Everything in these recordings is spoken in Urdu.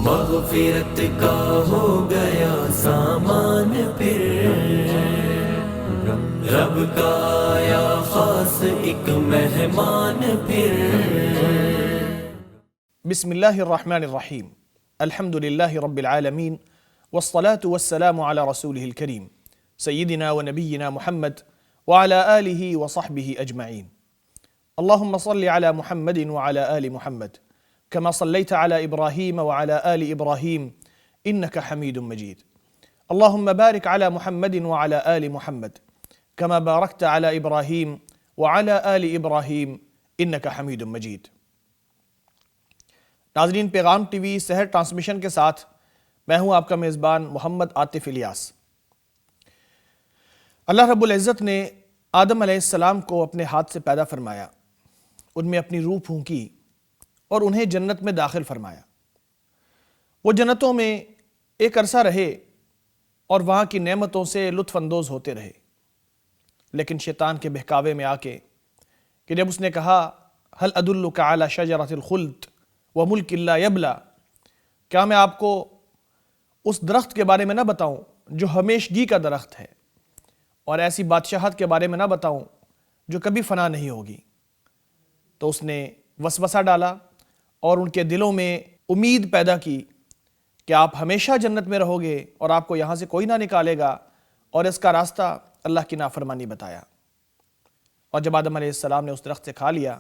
مغفرت کا ہو گیا سامان پھر، رب کا آیا خاص ایک مہمان پھر۔ بسم اللہ الرحمن الرحیم، الحمد للہ رب العالمین، والصلاة والسلام علی رسولہ الکریم سیدنا و نبینا محمد وعلی آلہ وصحبہ اجمعین۔ اللہم صل علی محمد وعلی آل محمد كما صليت على إبراهيم وعلى آل إبراهيم إنك حميد مجيد. اللهم بارك على محمد وعلى آل محمد كما باركت على إبراهيم وعلى آل إبراهيم إنك حميد مجيد. ناظرین، پیغام ٹی وی سحر ٹرانسمیشن کے ساتھ میں ہوں آپ کا میزبان محمد عاطف الیاس۔ اللہ رب العزت نے آدم علیہ السلام کو اپنے ہاتھ سے پیدا فرمایا، ان میں اپنی روح پھونکی اور انہیں جنت میں داخل فرمایا۔ وہ جنتوں میں ایک عرصہ رہے اور وہاں کی نعمتوں سے لطف اندوز ہوتے رہے، لیکن شیطان کے بہکاوے میں آ کے کہ جب اس نے کہا هل ادلک علی شجرۃ الخلد وملک لا یبلی، کیا میں آپ کو اس درخت کے بارے میں نہ بتاؤں جو ہمیشگی کا درخت ہے، اور ایسی بادشاہت کے بارے میں نہ بتاؤں جو کبھی فنا نہیں ہوگی؟ تو اس نے وسوسہ ڈالا اور ان کے دلوں میں امید پیدا کی کہ آپ ہمیشہ جنت میں رہو گے اور آپ کو یہاں سے کوئی نہ نکالے گا، اور اس کا راستہ اللہ کی نافرمانی بتایا۔ اور جب آدم علیہ السلام نے اس درخت سے کھا لیا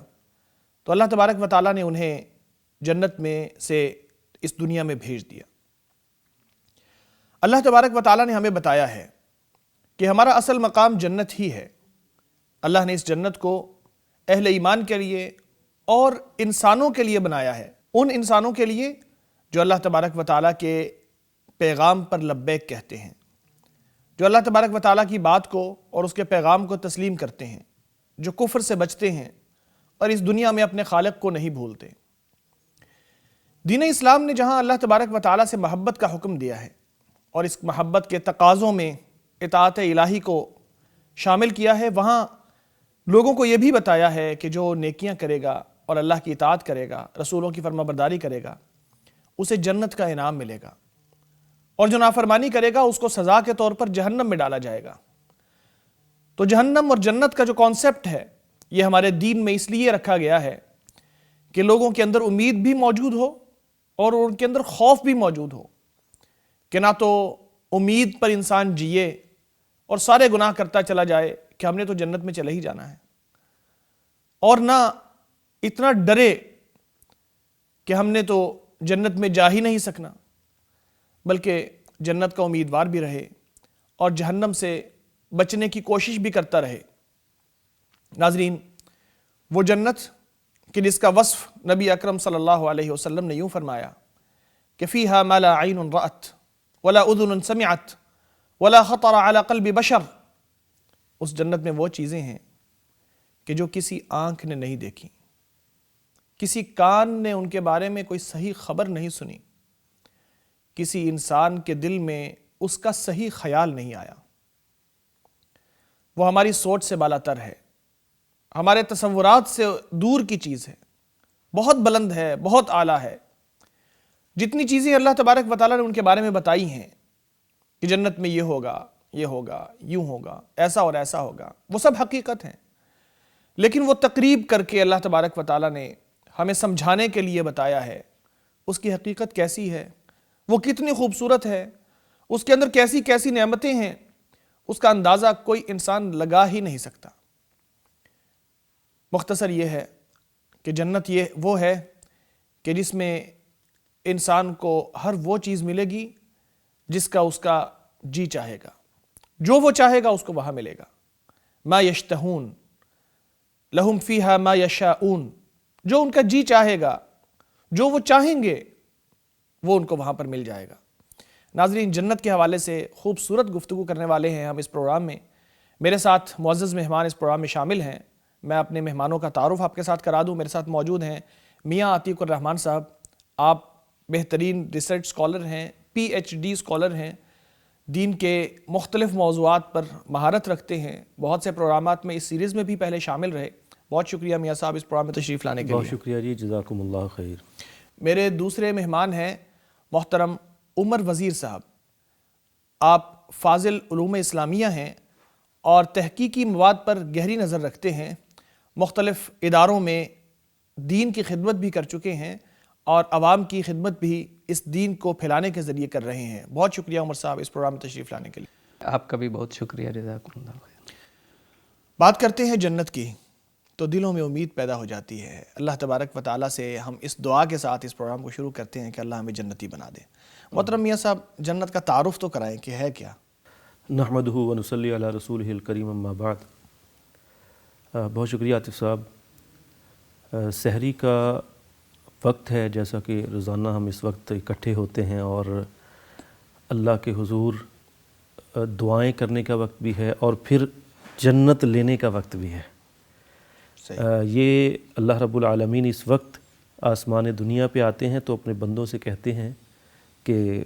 تو اللہ تبارک و تعالیٰ نے انہیں جنت میں سے اس دنیا میں بھیج دیا۔ اللہ تبارک و تعالیٰ نے ہمیں بتایا ہے کہ ہمارا اصل مقام جنت ہی ہے۔ اللہ نے اس جنت کو اہل ایمان کے لیے اور انسانوں کے لیے بنایا ہے، ان انسانوں کے لیے جو اللہ تبارک و تعالیٰ کے پیغام پر لبیک کہتے ہیں، جو اللہ تبارک و تعالیٰ کی بات کو اور اس کے پیغام کو تسلیم کرتے ہیں، جو کفر سے بچتے ہیں اور اس دنیا میں اپنے خالق کو نہیں بھولتے۔ دین اسلام نے جہاں اللہ تبارک و تعالیٰ سے محبت کا حکم دیا ہے اور اس محبت کے تقاضوں میں اطاعت الہی کو شامل کیا ہے، وہاں لوگوں کو یہ بھی بتایا ہے کہ جو نیکیاں کرے گا اور اللہ کی اطاعت کرے گا، رسولوں کی فرما برداری کرے گا، اسے جنت کا انعام ملے گا، اور جو نافرمانی کرے گا اس کو سزا کے طور پر جہنم میں ڈالا جائے گا۔ تو جہنم اور جنت کا جو کانسیپٹ ہے یہ ہمارے دین میں اس لیے رکھا گیا ہے کہ لوگوں کے اندر امید بھی موجود ہو اور ان کے اندر خوف بھی موجود ہو، کہ نہ تو امید پر انسان جیے اور سارے گناہ کرتا چلا جائے کہ ہم نے تو جنت میں چلے ہی جانا ہے، اور نہ اتنا ڈرے کہ ہم نے تو جنت میں جا ہی نہیں سکنا، بلکہ جنت کا امیدوار بھی رہے اور جہنم سے بچنے کی کوشش بھی کرتا رہے۔ ناظرین، وہ جنت کہ جس کا وصف نبی اکرم صلی اللہ علیہ وسلم نے یوں فرمایا کہ فیہا ما لا عین رأت ولا اذن سمعت ولا خطر علی قلب بشر، اس جنت میں وہ چیزیں ہیں کہ جو کسی آنکھ نے نہیں دیکھی، کسی کان نے ان کے بارے میں کوئی صحیح خبر نہیں سنی، کسی انسان کے دل میں اس کا صحیح خیال نہیں آیا۔ وہ ہماری سوچ سے بالا تر ہے، ہمارے تصورات سے دور کی چیز ہے، بہت بلند ہے، بہت اعلیٰ ہے۔ جتنی چیزیں اللہ تبارک و تعالیٰ نے ان کے بارے میں بتائی ہیں کہ جنت میں یہ ہوگا، یہ ہوگا، یوں ہوگا، ایسا اور ایسا ہوگا، وہ سب حقیقت ہیں، لیکن وہ تقریب کر کے اللہ تبارک و تعالیٰ نے ہمیں سمجھانے کے لیے بتایا ہے اس کی حقیقت کیسی ہے، وہ کتنی خوبصورت ہے، اس کے اندر کیسی کیسی نعمتیں ہیں، اس کا اندازہ کوئی انسان لگا ہی نہیں سکتا۔ مختصر یہ ہے کہ جنت یہ وہ ہے کہ جس میں انسان کو ہر وہ چیز ملے گی جس کا اس کا جی چاہے گا، جو وہ چاہے گا اس کو وہاں ملے گا۔ ما یشتہون لہم فیہا ما یشاؤون، جو ان کا جی چاہے گا، جو وہ چاہیں گے وہ ان کو وہاں پر مل جائے گا۔ ناظرین، جنت کے حوالے سے خوبصورت گفتگو کرنے والے ہیں ہم اس پروگرام میں۔ میرے ساتھ معزز مہمان اس پروگرام میں شامل ہیں، میں اپنے مہمانوں کا تعارف آپ کے ساتھ کرا دوں۔ میرے ساتھ موجود ہیں میاں عتیق الرحمان صاحب، آپ بہترین ریسرچ اسکالر ہیں، پی ایچ ڈی اسکالر ہیں، دین کے مختلف موضوعات پر مہارت رکھتے ہیں، بہت سے پروگرامات میں اس سیریز میں بھی پہلے شامل رہے۔ بہت شکریہ میاں صاحب اس پروگرام میں تشریف لانے کے لیے۔ بہت شکریہ جی، جزاکم اللہ خیر۔ میرے دوسرے مہمان ہیں محترم عمر وزیر صاحب، آپ فاضل علوم اسلامیہ ہیں اور تحقیقی مواد پر گہری نظر رکھتے ہیں، مختلف اداروں میں دین کی خدمت بھی کر چکے ہیں اور عوام کی خدمت بھی اس دین کو پھیلانے کے ذریعے کر رہے ہیں۔ بہت شکریہ عمر صاحب اس پروگرام میں تشریف لانے کے لیے۔ آپ کا بھی بہت شکریہ، جزاکم اللہ خیر۔ بات کرتے ہیں جنت کی تو دلوں میں امید پیدا ہو جاتی ہے۔ اللہ تبارک و تعالیٰ سے ہم اس دعا کے ساتھ اس پروگرام کو شروع کرتے ہیں کہ اللہ ہمیں جنتی بنا دے۔ محترم میاں صاحب، جنت کا تعارف تو کرائیں کہ ہے کیا؟ نحمدہ ونصلی علی رسولہ الکریم، اما بعد۔ بہت شکریہ عاطف صاحب۔ سحری کا وقت ہے، جیسا کہ روزانہ ہم اس وقت اکٹھے ہوتے ہیں، اور اللہ کے حضور دعائیں کرنے کا وقت بھی ہے اور پھر جنت لینے کا وقت بھی ہے۔ یہ اللہ رب العالمین اس وقت آسمان دنیا پہ آتے ہیں تو اپنے بندوں سے کہتے ہیں کہ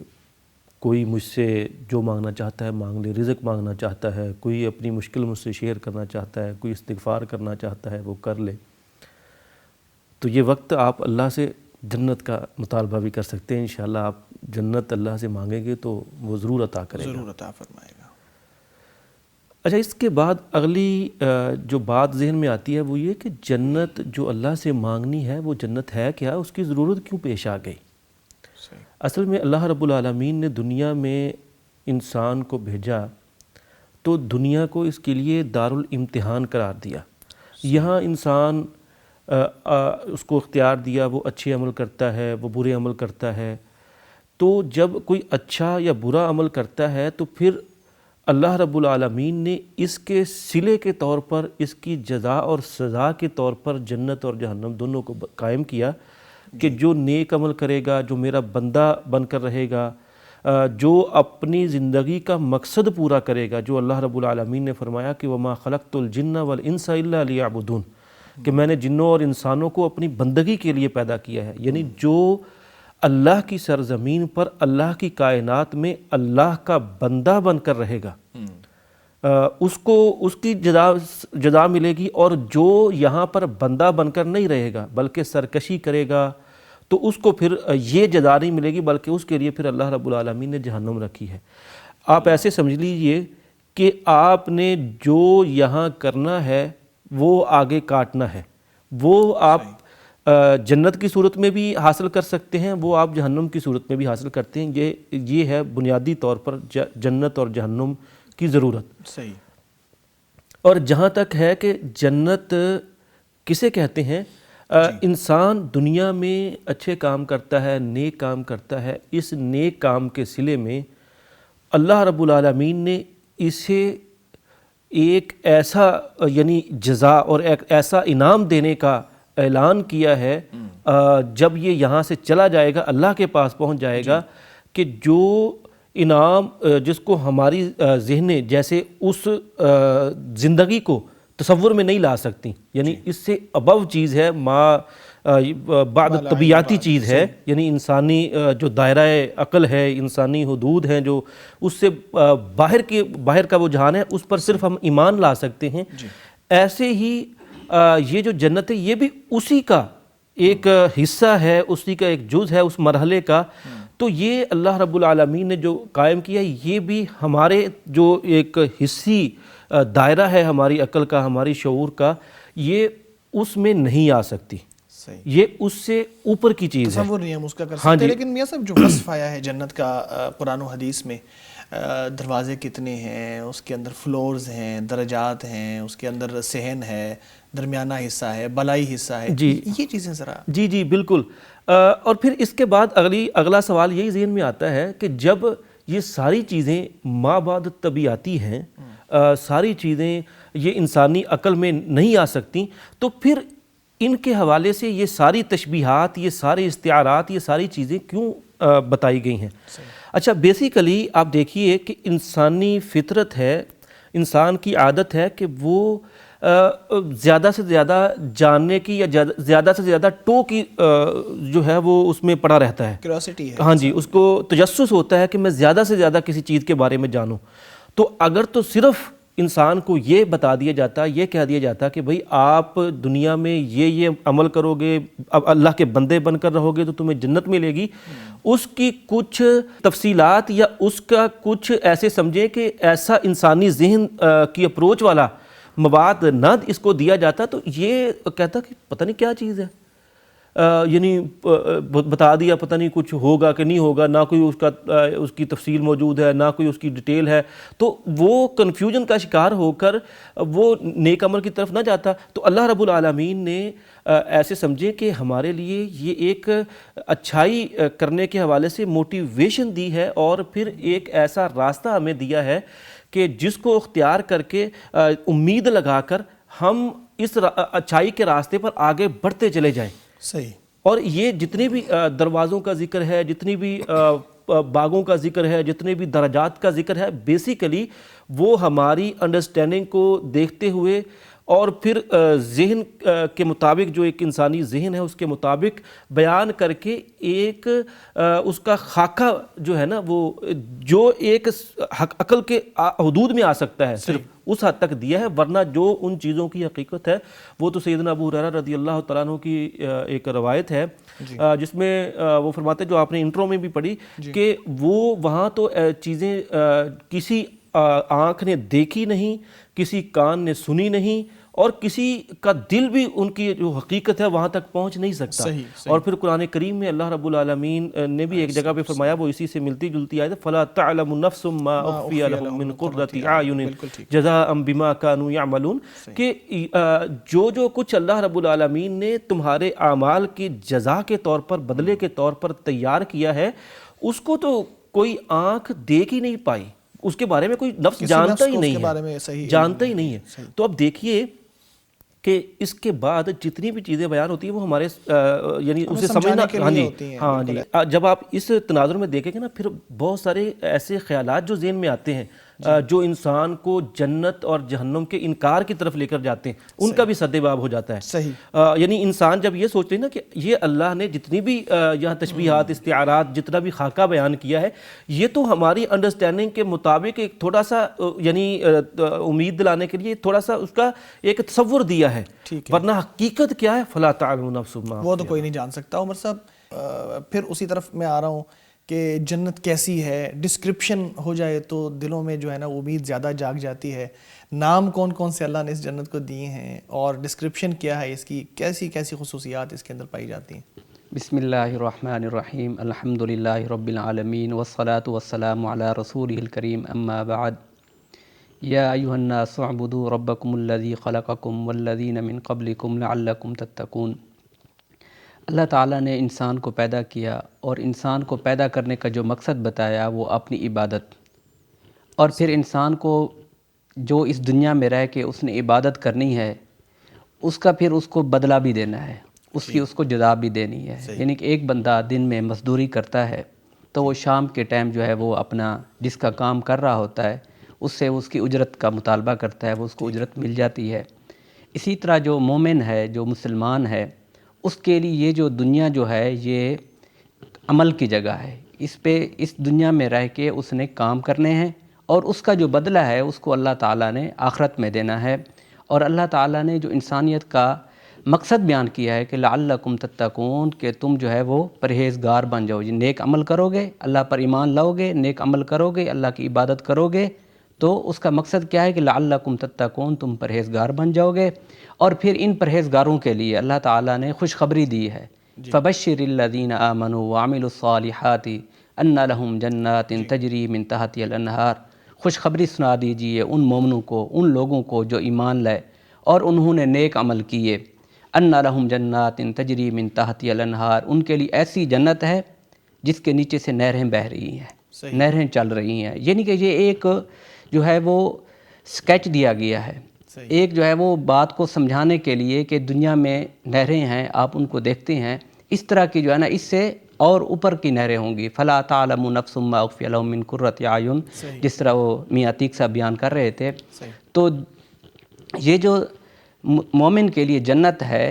کوئی مجھ سے جو مانگنا چاہتا ہے مانگ لے، رزق مانگنا چاہتا ہے، کوئی اپنی مشکل مجھ سے شیئر کرنا چاہتا ہے، کوئی استغفار کرنا چاہتا ہے وہ کر لے۔ تو یہ وقت آپ اللہ سے جنت کا مطالبہ بھی کر سکتے ہیں۔ انشاءاللہ آپ جنت اللہ سے مانگیں گے تو وہ ضرور عطا کرے گا، ضرور عطا فرمائے گا۔ اچھا، اس کے بعد اگلی جو بات ذہن میں آتی ہے وہ یہ کہ جنت جو اللہ سے مانگنی ہے وہ جنت ہے کیا، اس کی ضرورت کیوں پیش آ گئی؟ اصل میں اللہ رب العالمین نے دنیا میں انسان کو بھیجا تو دنیا کو اس کے لیے دارالامتحان قرار دیا۔ یہاں انسان اس کو اختیار دیا، وہ اچھے عمل کرتا ہے، وہ برے عمل کرتا ہے۔ تو جب کوئی اچھا یا برا عمل کرتا ہے تو پھر اللہ رب العالمین نے اس کے صلے کے طور پر، اس کی جزا اور سزا کے طور پر جنت اور جہنم دونوں کو قائم کیا کہ جو نیک عمل کرے گا، جو میرا بندہ بن کر رہے گا، جو اپنی زندگی کا مقصد پورا کرے گا، جو اللہ رب العالمین نے فرمایا کہ وَمَا خَلَقْتُ الْجِنَّ وَالْإِنسَ إِلَّا لِيَعْبُدُونَ، کہ میں نے جنوں اور انسانوں کو اپنی بندگی کے لیے پیدا کیا ہے۔ یعنی جو اللہ کی سرزمین پر، اللہ کی کائنات میں اللہ کا بندہ بن کر رہے گا، اس کو اس کی جزا ملے گی، اور جو یہاں پر بندہ بن کر نہیں رہے گا بلکہ سرکشی کرے گا تو اس کو پھر یہ جزا نہیں ملے گی، بلکہ اس کے لیے پھر اللہ رب العالمین نے جہنم رکھی ہے۔ آپ ایسے سمجھ لیجئے کہ آپ نے جو یہاں کرنا ہے وہ آگے کاٹنا ہے، وہ آپ جنت کی صورت میں بھی حاصل کر سکتے ہیں، وہ آپ جہنم کی صورت میں بھی حاصل کرتے ہیں۔ یہ ہے بنیادی طور پر جنت اور جہنم کی ضرورت۔ صحیح۔ اور جہاں تک ہے کہ جنت کسے کہتے ہیں، انسان دنیا میں اچھے کام کرتا ہے، نیک کام کرتا ہے، اس نیک کام کے صلے میں اللہ رب العالمین نے اسے ایک ایسا یعنی جزا اور ایک ایسا انعام دینے کا اعلان کیا ہے جب یہ یہاں سے چلا جائے گا، اللہ کے پاس پہنچ جائے گا، کہ جو انعام جس کو ہماری ذہنیں جیسے اس زندگی کو تصور میں نہیں لا سکتی، یعنی اس سے ابو چیز ہے، بعد طبیعتی چیز ہے، یعنی انسانی جو دائرہ عقل ہے، انسانی حدود ہیں، جو اس سے باہر کا وہ جہان ہے، اس پر صرف ہم ایمان لا سکتے ہیں۔ ایسے ہی یہ جو جنت ہے یہ بھی اسی کا ایک حصہ ہے، اسی کا ایک جز ہے اس مرحلے کا۔ تو یہ اللہ رب العالمین نے جو قائم کیا، یہ بھی ہمارے جو ایک حصی دائرہ ہے ہماری عقل کا، ہماری شعور کا، یہ اس میں نہیں آ سکتی، یہ اس سے اوپر کی چیز ہے، تصور نہیں ہم اس کا کر سکتے۔ لیکن میاں صاحب جو وصف آیا ہے جنت کا قرآن و حدیث میں، دروازے کتنے ہیں، اس کے اندر فلورز ہیں، درجات ہیں، اس کے اندر صحن ہے، درمیانہ حصہ ہے، بالائی حصہ ہے، یہ چیزیں ذرا۔ جی بالکل۔ اور پھر اس کے بعد اگلا سوال یہی ذہن میں آتا ہے کہ جب یہ ساری چیزیں ما بعد طبیعتی ہیں، ساری چیزیں یہ انسانی عقل میں نہیں آ سکتی، تو پھر ان کے حوالے سے یہ ساری تشبیہات، یہ سارے استعارات، یہ ساری چیزیں کیوں بتائی گئی ہیں؟ اچھا، بیسیکلی آپ دیکھیے کہ انسانی فطرت ہے، انسان کی عادت ہے کہ وہ زیادہ سے زیادہ جاننے کی یا زیادہ سے زیادہ کی جو ہے وہ اس میں پڑا رہتا ہے، کیوریوسٹی ہے، ہاں جی، اس کو تجسس ہوتا ہے کہ میں زیادہ سے زیادہ کسی چیز کے بارے میں جانوں۔ تو اگر تو صرف انسان کو یہ بتا دیا جاتا، یہ کہہ دیا جاتا کہ بھئی آپ دنیا میں یہ عمل کرو گے، اب اللہ کے بندے بن کر رہو گے تو تمہیں جنت ملے گی، اس کی کچھ تفصیلات یا اس کا کچھ ایسے سمجھیں کہ ایسا انسانی ذہن کی اپروچ والا مواد نہ اس کو دیا جاتا تو یہ کہتا کہ پتہ نہیں کیا چیز ہے، یعنی بتا دیا پتہ نہیں کچھ ہوگا کہ نہیں ہوگا، نہ کوئی اس کی تفصیل موجود ہے، نہ کوئی اس کی ڈیٹیل ہے، تو وہ کنفیوژن کا شکار ہو کر وہ نیک عمل کی طرف نہ جاتا۔ تو اللہ رب العالمین نے ایسے سمجھے کہ ہمارے لیے یہ ایک اچھائی کرنے کے حوالے سے موٹیویشن دی ہے، اور پھر ایک ایسا راستہ ہمیں دیا ہے کہ جس کو اختیار کر کے امید لگا کر ہم اس اچھائی کے راستے پر آگے بڑھتے چلے جائیں۔ صحیح۔ اور یہ جتنے بھی دروازوں کا ذکر ہے، جتنی بھی باغوں کا ذکر ہے، جتنے بھی درجات کا ذکر ہے، بیسیکلی وہ ہماری انڈرسٹینڈنگ کو دیکھتے ہوئے اور پھر ذہن کے مطابق، جو ایک انسانی ذہن ہے اس کے مطابق بیان کر کے ایک اس کا خاکہ جو ہے نا، وہ جو ایک عقل کے حدود میں آ سکتا ہے صرف اس حد تک دیا ہے، ورنہ جو ان چیزوں کی حقیقت ہے وہ تو سیدنا ابو ہریرہ رضی اللہ تعالیٰ عنہ کی ایک روایت ہے جس میں وہ فرماتے ہیں، جو آپ نے انٹرو میں بھی پڑھی، کہ وہ وہاں تو چیزیں کسی آنکھ نے دیکھی نہیں، کسی کان نے سنی نہیں، اور کسی کا دل بھی ان کی جو حقیقت ہے وہاں تک پہنچ نہیں سکتا۔ اور پھر قرآن کریم میں اللہ رب العالمین نے بھی ایک جگہ پہ فرمایا، وہ اسی سے ملتی جلتی آیت ہے، فَلَا تَعْلَمُ نَفْسٌ مَا أُخْفِيَ لَهُم مِّن قُرَّةِ أَعْيُنٍ جَزَاءً بِمَا كَانُوا يَعْمَلُونَ، کہ جو کچھ اللہ رب العالمین نے تمہارے اعمال کی جزا کے طور پر، بدلے کے طور پر تیار کیا ہے، اس کو تو کوئی آنکھ دیکھ ہی نہیں پائی، اس کے بارے میں کوئی نفس جانتا ہی نہیں ہے، جانتا ہی نہیں ہے۔ تو اب دیکھیے کہ اس کے بعد جتنی بھی چیزیں بیان ہوتی ہیں وہ ہمارے یعنی اسے سمجھنا، ہاں جی، جب آپ اس تناظر میں دیکھیں گے نا، پھر بہت سارے ایسے خیالات جو ذہن میں آتے ہیں جو انسان کو جنت اور جہنم کے انکار کی طرف لے کر جاتے ہیں، ان کا بھی سد باب ہو جاتا ہے۔ یعنی انسان جب یہ سوچتے ہیں نا کہ یہ اللہ نے جتنی بھی یہاں تشبیہات، استعارات، جتنا بھی خاکہ بیان کیا ہے، یہ تو ہماری انڈرسٹینڈنگ کے مطابق ایک تھوڑا سا یعنی امید دلانے کے لیے تھوڑا سا اس کا ایک تصور دیا ہے، ورنہ حقیقت کیا ہے، فلا تعلم نفس ما، وہ تو کوئی نہیں جان سکتا۔ عمر صاحب، پھر اسی طرف میں آ رہا ہوں کہ جنت کیسی ہے، ڈسکرپشن ہو جائے تو دلوں میں جو ہے نا امید زیادہ جاگ جاتی ہے۔ نام کون کون سے اللہ نے اس جنت کو دیے ہیں، اور ڈسکرپشن کیا ہے اس کی، کیسی کیسی خصوصیات اس کے اندر پائی جاتی ہیں؟ بسم اللہ الرحمن الرحیم، الحمدللہ رب العالمین، والصلاة والسلام علی رسولہ الکریم، اما بعد، یا ایھا الناس اعبدوا ربکم الذی خلقکم والذین من قبلکم لعلکم تتقون۔ اللہ تعالیٰ نے انسان کو پیدا کیا، اور انسان کو پیدا کرنے کا جو مقصد بتایا وہ اپنی عبادت، اور پھر انسان کو جو اس دنیا میں رہ کے اس نے عبادت کرنی ہے، اس کا پھر اس کو بدلہ بھی دینا ہے، اس کی اس کو جزا بھی دینی ہے۔ یعنی کہ ایک بندہ دن میں مزدوری کرتا ہے تو وہ شام کے ٹائم جو ہے وہ اپنا جس کا کام کر رہا ہوتا ہے اس سے اس کی اجرت کا مطالبہ کرتا ہے، وہ اس کو اجرت مل جاتی ہے۔ اسی طرح جو مومن ہے، جو مسلمان ہے، اس کے لیے یہ جو دنیا جو ہے یہ عمل کی جگہ ہے، اس دنیا میں رہ کے اس نے کام کرنے ہیں، اور اس کا جو بدلہ ہے اس کو اللہ تعالیٰ نے آخرت میں دینا ہے۔ اور اللہ تعالیٰ نے جو انسانیت کا مقصد بیان کیا ہے کہ لعلکم تتقون، کہ تم جو ہے وہ پرہیزگار بن جاؤ، نیک عمل کرو گے، اللہ پر ایمان لاؤ گے، نیک عمل کرو گے، اللہ کی عبادت کرو گے، تو اس کا مقصد کیا ہے کہ لعلکم تتقون، تم پرہیزگار بن جاؤ گے۔ اور پھر ان پرہیزگاروں کے لیے اللہ تعالیٰ نے خوشخبری دی ہے، فبشر الذین آمنوا وعملوا الصالحات ان لہم جنات تجری من تحتها الانہار، خوشخبری سنا دیجئے ان مومنوں کو، ان لوگوں کو جو ایمان لائے اور انہوں نے نیک عمل کیے، ان لہم جنات تجری من تحتها الانہار، ان کے لیے ایسی جنت ہے جس کے نیچے سے نہریں بہہ رہی ہیں، نہریں چل رہی ہیں۔ یعنی کہ یہ ایک جو ہے وہ سکیچ دیا گیا ہے، ایک جو ہے وہ بات کو سمجھانے کے لیے کہ دنیا میں نہریں ہیں، آپ ان کو دیکھتے ہیں، اس طرح کی جو ہے نا اس سے اور اوپر کی نہریں ہوں گی، فلا تعلم نفس ما اخفی لهم من قرۃ اعین، جس طرح وہ میاں عتیق صاحب بیان کر رہے تھے۔ تو یہ جو مومن کے لیے جنت ہے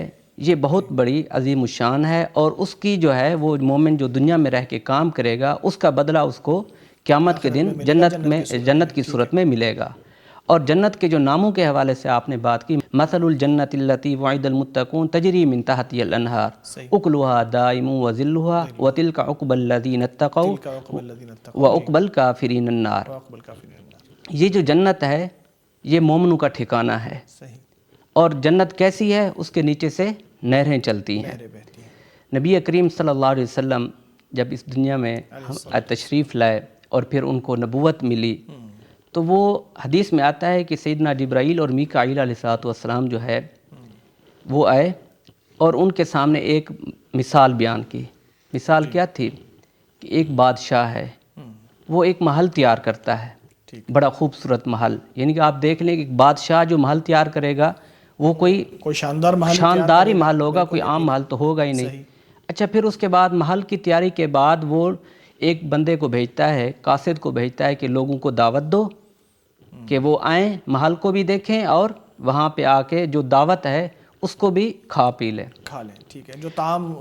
یہ بہت بڑی عظیم الشان ہے، اور اس کی جو ہے وہ مومن جو دنیا میں رہ کے کام کرے گا اس کا بدلہ اس کو قیامت کے دن جنت کی صورت میں ملے گا۔ اور جنت کے جو ناموں کے حوالے سے آپ نے بات کی، مثل الجنت التی وعد المتقون تجری من تحتها الانہار اکلها دائم وظلها وتلک عقبى الذین اتقوا وعقبى الکافرین النار۔ یہ جو جنت ہے یہ مومنوں کا ٹھکانہ ہے، اور جنت کیسی ہے؟ اس کے نیچے سے نہریں چلتی ہیں۔ نبی کریم صلی اللہ علیہ وسلم جب اس دنیا میں تشریف لائے اور پھر ان کو نبوت ملی، تو وہ حدیث میں آتا ہے کہ سیدنا جبرائیل اور میکائیل علیہ السلام جو ہے وہ آئے اور ان کے سامنے ایک مثال بیان کی۔ مثال کیا تھی؟ کہ ایک بادشاہ ہے، وہ ایک محل تیار کرتا ہے، بڑا خوبصورت محل، یعنی کہ آپ دیکھ لیں کہ ایک بادشاہ جو محل تیار کرے گا وہ کوئی شاندار ہی محل ہوگا، کوئی عام محل تو ہوگا ہی نہیں۔ اچھا، پھر اس کے بعد محل کی تیاری کے بعد وہ ایک بندے کو بھیجتا ہے، قاصد کو بھیجتا ہے کہ لوگوں کو دعوت دو کہ وہ آئیں، محل کو بھی دیکھیں اور وہاں پہ آ کے جو دعوت ہے اس کو بھی کھا لیں، ٹھیک ہے، جو طعام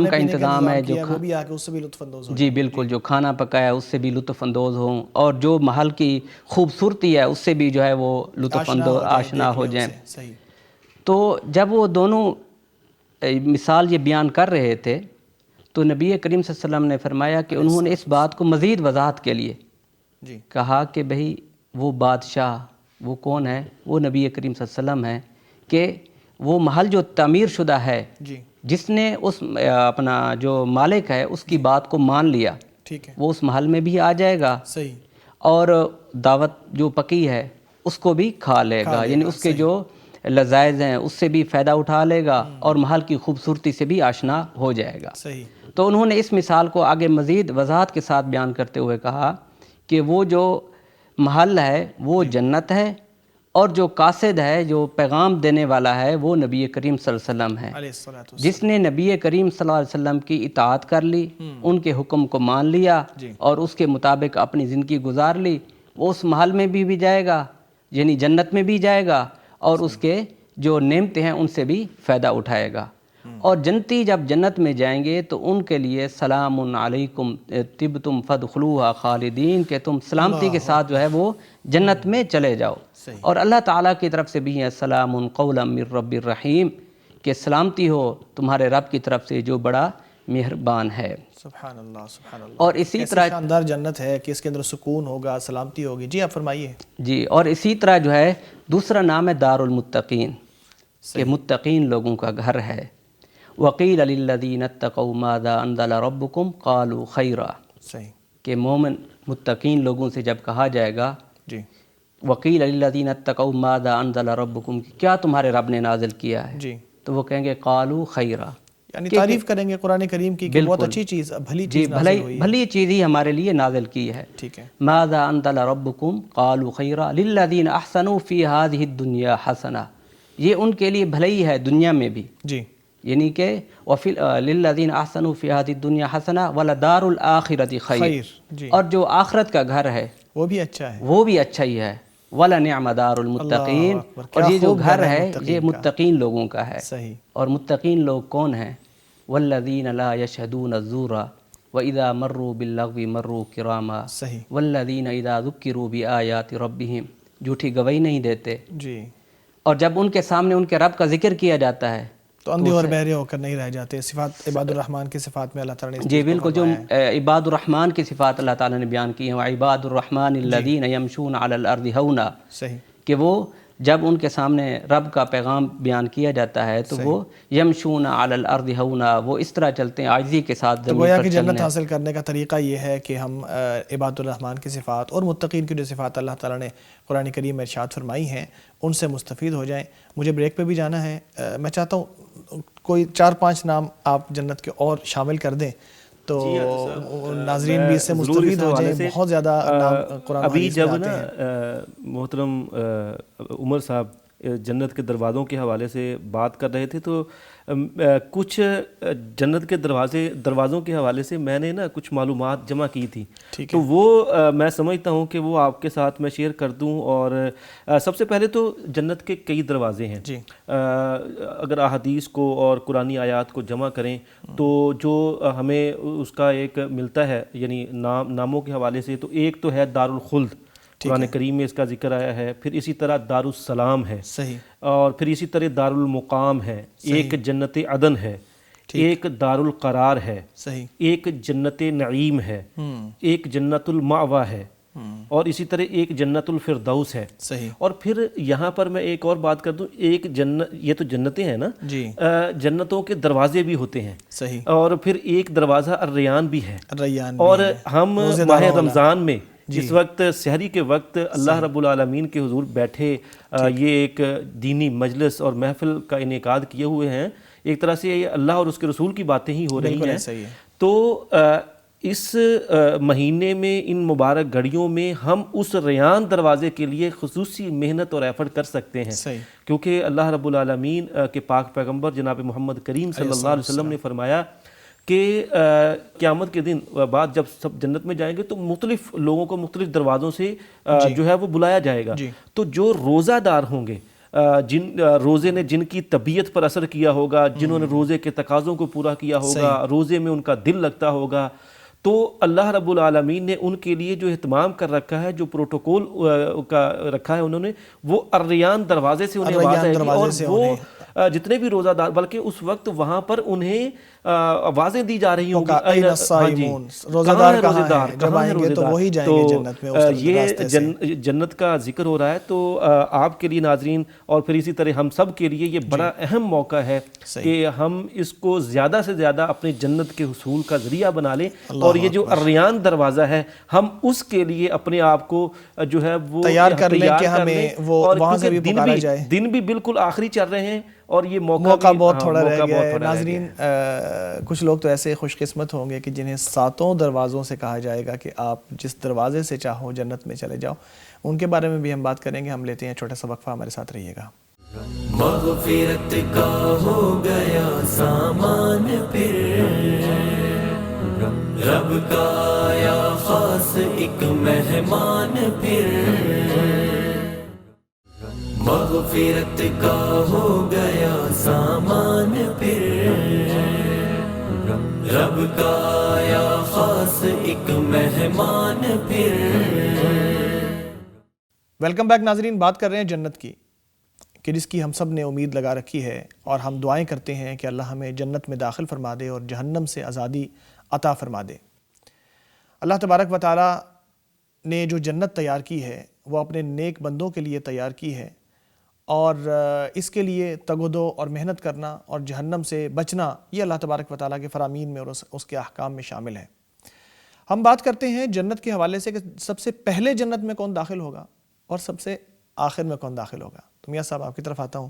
کا انتظام ہے جو وہ بھی آ کے اس سے بھی لطف اندوز ہو۔ جی بالکل، جو کھانا پکایا اس سے بھی لطف اندوز ہوں، اور جو محل کی خوبصورتی ہے اس سے بھی جو ہے وہ لطف اندوز آشنا ہو جائیں۔ تو جب وہ دونوں مثال یہ بیان کر رہے تھے تو نبی کریم صلی اللہ علیہ وسلم نے فرمایا کہ انہوں نے اس بات کو مزید وضاحت کے لیے کہا کہ بھئی وہ بادشاہ وہ کون ہے؟ وہ نبی کریم صلی اللہ علیہ وسلم ہے، کہ وہ محل جو تعمیر شدہ ہے، جس نے اس اپنا جو مالک ہے اس کی بات کو مان لیا، وہ اس محل میں بھی آ جائے گا، اور دعوت جو پکی ہے اس کو بھی کھا لے گا، یعنی اس کے جو لذائذ ہیں اس سے بھی فائدہ اٹھا لے گا اور محل کی خوبصورتی سے بھی آشنا ہو جائے گا۔ تو انہوں نے اس مثال کو آگے مزید وضاحت کے ساتھ بیان کرتے ہوئے کہا کہ وہ جو محل ہے وہ جنت ہے، اور جو قاصد ہے، جو پیغام دینے والا ہے، وہ نبی کریم صلی اللہ علیہ وسلم ہے۔ جس نے نبی کریم صلی اللہ علیہ وسلم کی اطاعت کر لی، ان کے حکم کو مان لیا اور اس کے مطابق اپنی زندگی گزار لی، وہ اس محل میں بھی جائے گا، یعنی جنت میں بھی جائے گا، اور اس کے جو نعمتیں ہیں ان سے بھی فائدہ اٹھائے گا۔ اور جنتی جب جنت میں جائیں گے تو ان کے لیے سلام علیکم طبتم فادخلوها خالدین، کہ تم سلامتی کے ساتھ جو ہے وہ جنت میں چلے جاؤ۔ اور اللہ تعالیٰ کی طرف سے بھی ہے سلام قولا من رب الرحیم، کہ سلامتی ہو تمہارے رب کی طرف سے جو بڑا مہربان ہے۔ سبحان اللہ، سبحان اللہ۔ اور اسی طرح شاندار جنت ہے کہ اس کے اندر سکون ہوگا، سلامتی ہوگی۔ جی آپ فرمائیے۔ جی، اور اسی طرح جو ہے دوسرا نام ہے دار المتقین، کہ متقین لوگوں کا گھر ہے۔ وقیل للذین اتقوا ماذا انزل ربکم قالوا خیرا، کہ مومن متقین لوگوں سے جب کہا جائے گا وقیل للذین اتقوا ماذا انزل ربکم، کیا تمہارے رب نے نازل کیا ہے، تو وہ کہیں گے قالوا خیرا، یعنی تعریف کریں گے قرآن کریم کی کہ بہت اچھی چیز، بھلی چیز نازل ہوئی ہے، بھلی چیز ہی ہمارے لیے نازل کی ہے۔ ٹھیک ہے۔ ماذا انزل ربکم قالوا خیرا للذین احسنوا فی هذه الدنیا حسنہ، یہ ان کے لیے بھلائی ہے دنیا میں بھی، یعنی کہ للذین احسنوا فی هذه الدنیا حسنہ ولدار الآخرۃ خیر، اور جو آخرت کا گھر ہے وہ بھی اچھا ہے، وہ بھی اچھا ہی ہے۔ وَلَنِعْمَ دَارُ الْمُتَّقِينَ، اور یہ جو گھر ہے یہ متقین لوگوں کا ہے۔ اور متقین لوگ کون ہیں؟ وَالَّذِينَ لَا يَشْهَدُونَ الزُّورَ وَإِذَا مَرُّوا بِاللَّغْوِ مَرُّوا كِرَامًا وَالَّذِينَ إِذَا ذُكِّرُوا بِآيَاتِ رَبِّهِمْ، جھوٹی گواہی نہیں دیتے، اور جب ان کے سامنے ان کے رب کا ذکر کیا جاتا ہے تو اندھے اور بہرے ہو کر نہیں رہ جاتے۔ صفات عباد الرحمن کی صفات میں اللہ تعالیٰ نے جی بالکل، جو عباد الرحمن کی صفات اللہ تعالیٰ نے بیان کی ہیں، وعباد الرحمن الذین یمشون علی الارض ہونا، کہ وہ جب ان کے سامنے رب کا پیغام بیان کیا جاتا ہے تو وہ یمشون علی الارض ہونا، وہ اس طرح چلتے ہیں عاجزی کے ساتھ زمین پر چلنے۔ گویا کہ جنت حاصل کرنے کا طریقہ یہ ہے کہ ہم عباد الرحمن کی صفات اور متقین کی جو صفات اللہ تعالیٰ نے قرآن کریم میں ارشاد فرمائی ہیں ان سے مستفید ہو جائیں۔ مجھے بریک پہ بھی جانا ہے، میں چاہتا ہوں کوئی 4-5 نام آپ جنت کے اور شامل کر دیں تو ناظرین بھی اس سے مستفید ہو جائیں۔ بہت زیادہ نام قرآن ابھی حدیث میں جب آتے نا ہیں۔ محترم عمر صاحب جنت کے دروازوں کے حوالے سے بات کر رہے تھے تو کچھ جنت کے دروازوں کے حوالے سے میں نے نا کچھ معلومات جمع کی تھی، تو وہ میں سمجھتا ہوں کہ وہ آپ کے ساتھ میں شیئر کر دوں۔ اور سب سے پہلے تو جنت کے کئی دروازے ہیں، اگر احادیث کو اور قرآنی آیات کو جمع کریں تو جو ہمیں اس کا ایک ملتا ہے، یعنی ناموں کے حوالے سے، تو ایک تو ہے دار الخلد، قرآن کریم میں اس کا ذکر آیا ہے. پھر اسی طرح دارالسلام ہے, صحیح, اور پھر اسی طرح دارالمقام ہے, ایک جنت عدن ہے, ایک دارالقرار ہے, صحیح, ایک جنت نعیم ہے, ایک جنت المأویٰ ہے, اور اسی طرح ایک جنت الفردوس ہے. صحیح, اور پھر یہاں پر میں ایک اور بات کر دوں, ایک جنت, یہ تو جنتیں ہیں نا جی, جنتوں کے دروازے بھی ہوتے ہیں, صحیح, اور پھر ایک دروازہ الریان بھی ہے. ریان, اور ہم ماہ رمضان میں جس وقت سحری کے وقت اللہ رب العالمین کے حضور بیٹھے یہ ایک دینی مجلس اور محفل کا انعقاد کیے ہوئے ہیں, ایک طرح سے یہ اللہ اور اس کے رسول کی باتیں ہی ہو رہی ہیں. تو اس مہینے میں ان مبارک گھڑیوں میں ہم اس ریان دروازے کے لیے خصوصی محنت اور ایفرٹ کر سکتے ہیں, کیونکہ اللہ رب العالمین کے پاک پیغمبر جناب محمد کریم صلی اللہ علیہ وسلم نے فرمایا کہ قیامت کے دن بعد جب سب جنت میں جائیں گے تو مختلف لوگوں کو مختلف دروازوں سے جو ہے وہ بلایا جائے گا. تو جو روزہ دار ہوں گے, جن روزے نے جن کی طبیعت پر اثر کیا ہوگا, جنہوں نے روزے کے تقاضوں کو پورا کیا ہوگا, روزے میں ان کا دل لگتا ہوگا, تو اللہ رب العالمین نے ان کے لیے جو اہتمام کر رکھا ہے, جو پروٹوکول کا رکھا ہے انہوں نے, وہ الریان دروازے سے انہیں آواز آئے گی. اور وہ جتنے بھی روزہ دار, بلکہ اس وقت وہاں پر انہیں آوازیں دی جا رہی ہوں گی, یہ جنت کا ذکر ہو رہا ہے. تو آپ کے لیے ناظرین اور پھر اسی طرح ہم سب کے لیے یہ بڑا اہم موقع ہے کہ ہم اس کو زیادہ سے زیادہ اپنے جنت کے حصول کا ذریعہ بنا لیں, اور یہ جو الریان دروازہ ہے ہم اس کے لیے اپنے آپ کو جو ہے وہ تیار کر لیں کہ ہمیں وہ وہاں سے بھی پکارا جائے. دن بھی بالکل آخری چل رہے ہیں اور یہ موقع بہت تھوڑا رہ گیا ہے. ناظرین, کچھ لوگ تو ایسے خوش قسمت ہوں گے کہ جنہیں 7 دروازوں سے کہا جائے گا کہ آپ جس دروازے سے چاہو جنت میں چلے جاؤ. ان کے بارے میں بھی ہم بات کریں گے. ہم لیتے ہیں چھوٹا سا وقفہ, ہمارے ساتھ رہیے گا. مغفرت کا ہو گیا سامان, پھر رب کا آیا خاص ایک مہمان, پھر مغفرت کا ہو گیا سامان, پھر رب کا آیا خاص ایک مہمان, پھر. ویلکم بیک ناظرین. بات کر رہے ہیں جنت کی, کہ جس کی ہم سب نے امید لگا رکھی ہے, اور ہم دعائیں کرتے ہیں کہ اللہ ہمیں جنت میں داخل فرما دے اور جہنم سے آزادی عطا فرما دے. اللہ تبارک و تعالیٰ نے جو جنت تیار کی ہے وہ اپنے نیک بندوں کے لیے تیار کی ہے, اور اس کے لیے تگ و دو اور محنت کرنا اور جہنم سے بچنا یہ اللہ تبارک و تعالیٰ کے فرامین میں اور اس کے احکام میں شامل ہے. ہم بات کرتے ہیں جنت کے حوالے سے کہ سب سے پہلے جنت میں کون داخل ہوگا اور سب سے آخر میں کون داخل ہوگا. تو میاں صاحب آپ کی طرف آتا ہوں,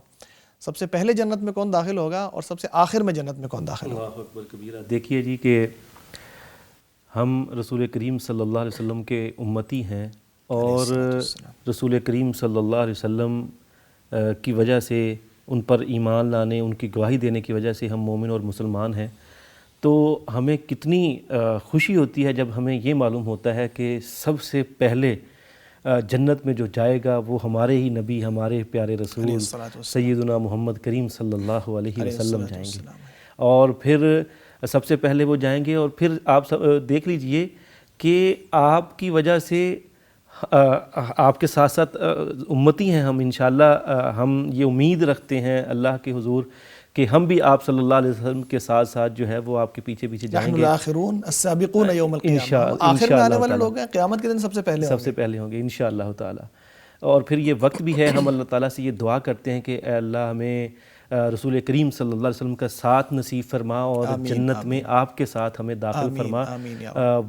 سب سے پہلے جنت میں کون داخل ہوگا اور سب سے آخر میں جنت میں کون داخل ہوگا؟ اللہ اکبر کبیرہ. دیکھیے جی کہ ہم رسول کریم صلی اللہ علیہ وسلم کے امتی ہیں, اور رسول کریم صلی اللہ علیہ وسلم کی وجہ سے, ان پر ایمان لانے, ان کی گواہی دینے کی وجہ سے ہم مومن اور مسلمان ہیں. تو ہمیں کتنی خوشی ہوتی ہے جب ہمیں یہ معلوم ہوتا ہے کہ سب سے پہلے جنت میں جو جائے گا وہ ہمارے ہی نبی, ہمارے پیارے رسول سیدنا محمد کریم صلی اللہ علیہ وسلم جائیں گے. اور پھر سب سے پہلے وہ جائیں گے, اور پھر آپ دیکھ لیجئے کہ آپ کی وجہ سے آپ کے ساتھ ساتھ امتی ہیں ہم, انشاءاللہ ہم یہ امید رکھتے ہیں اللہ کے حضور کہ ہم بھی آپ صلی اللہ علیہ وسلم کے ساتھ ساتھ جو ہے وہ آپ کے پیچھے پیچھے جائیں گے. الآخرون السابقون یوم القیامہ, آخر میں آنے والے لوگ ہیں, قیامت کے دن سب سے پہلے ہوں گے انشاءاللہ تعالی. اور پھر یہ وقت بھی ہے, ہم اللہ تعالیٰ سے یہ دعا کرتے ہیں کہ اے اللہ ہمیں رسول کریم صلی اللہ علیہ وسلم کا ساتھ نصیب فرما, اور جنت میں آپ کے ساتھ ہمیں داخل فرما.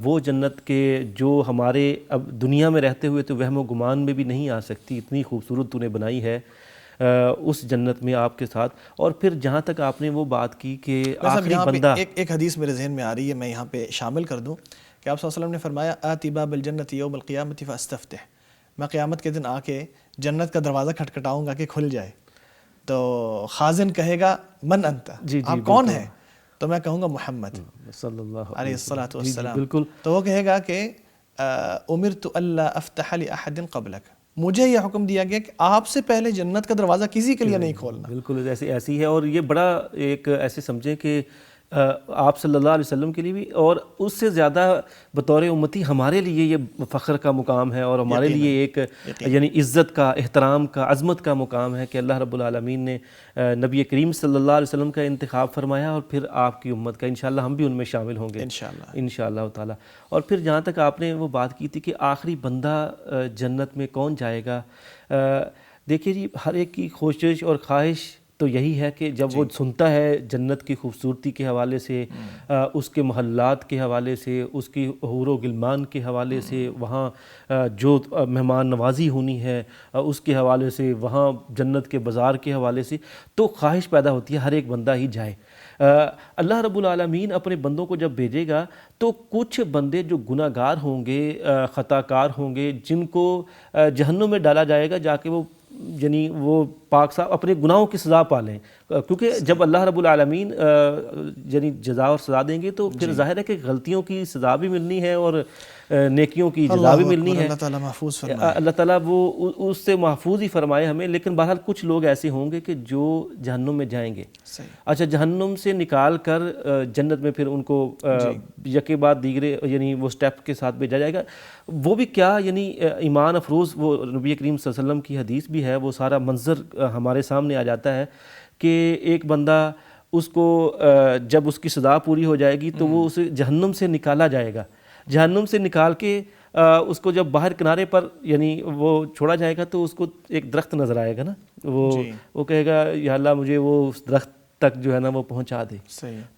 وہ جنت کے جو ہمارے اب دنیا میں رہتے ہوئے تو وہم و گمان میں بھی نہیں آ سکتی, اتنی خوبصورت تو نے بنائی ہے اس جنت میں آپ کے ساتھ. اور پھر جہاں تک آپ نے وہ بات کی کہ آخری بندہ, ایک حدیث میرے ذہن میں آ رہی ہے, میں یہاں پہ شامل کر دوں کہ آپ صلی اللہ علیہ وسلم نے فرمایا آتی باب الجنت یوم القیامت فاستفتح, میں قیامت کے دن آ کے جنت کا دروازہ کھٹکھٹاؤں گا کہ کھل جائے. تو خازن کہے گا من انت, آپ کون ہیں؟ تو میں کہوں گا محمد صلی اللہ علیہ الصلوۃ والسلام. بالکل. تو وہ کہے گا کہ امرت الا افتح لاحد قبلک, مجھے یہ حکم دیا گیا کہ آپ سے پہلے جنت کا دروازہ کسی کے لیے نہیں کھولنا. بالکل ایسی ہے. اور یہ بڑا ایک ایسے سمجھیں کہ آپ صلی اللہ علیہ وسلم کے لیے بھی، اور اس سے زیادہ بطور امتی ہمارے لیے یہ فخر کا مقام ہے، اور ہمارے لیے ایک یعنی عزت کا، احترام کا، عظمت کا مقام ہے کہ اللہ رب العالمین نے نبی کریم صلی اللہ علیہ وسلم کا انتخاب فرمایا، اور پھر آپ کی امت کا۔ انشاءاللہ ہم بھی ان میں شامل ہوں گے انشاءاللہ تعالی۔ اور پھر جہاں تک آپ نے وہ بات کی تھی کہ آخری بندہ جنت میں کون جائے گا، دیکھیے جی، ہر ایک کی کوشش اور خواہش تو یہی ہے کہ جب وہ سنتا ہے جنت کی خوبصورتی کے حوالے سے، اس کے محلات کے حوالے سے، اس کی حور و غلمان کے حوالے سے، وہاں جو مہمان نوازی ہونی ہے اس کے حوالے سے، وہاں جنت کے بازار کے حوالے سے، تو خواہش پیدا ہوتی ہے ہر ایک بندہ ہی جائے۔ اللہ رب العالمین اپنے بندوں کو جب بھیجے گا تو کچھ بندے جو گناہ گار ہوں گے، خطا کار ہوں گے، جن کو جہنم میں ڈالا جائے گا، جا کے وہ یعنی وہ پاک صاحب اپنے گناہوں کی سزا پا لیں، کیونکہ جب اللہ رب العالمین یعنی جزا اور سزا دیں گے تو پھر ظاہر ہے کہ غلطیوں کی سزا بھی ملنی ہے اور نیکیوں کی جزا بھی ملنی ہے۔ اللہ تعالیٰ محفوظ فرمائے، اللہ تعالیٰ وہ اس سے محفوظ ہی فرمائے ہمیں۔ لیکن بہرحال کچھ لوگ ایسے ہوں گے کہ جو جہنم میں جائیں گے، اچھا جہنم سے نکال کر جنت میں پھر ان کو یکے بعد دیگرے یعنی وہ سٹیپ کے ساتھ بھیجا جائے گا۔ وہ بھی کیا یعنی ایمان افروز، وہ نبی کریم صلی اللہ علیہ وسلم کی حدیث بھی ہے، وہ سارا منظر ہمارے سامنے آ جاتا ہے کہ ایک بندہ اس کو جب اس کی سزا پوری ہو جائے گی تو وہ اسے جہنم سے نکالا جائے گا، جہنم سے نکال کے اس کو جب باہر کنارے پر یعنی وہ چھوڑا جائے گا تو اس کو ایک درخت نظر آئے گا نا، وہ کہے گا یا اللہ مجھے وہ اس درخت تک جو ہے نا وہ پہنچا دے،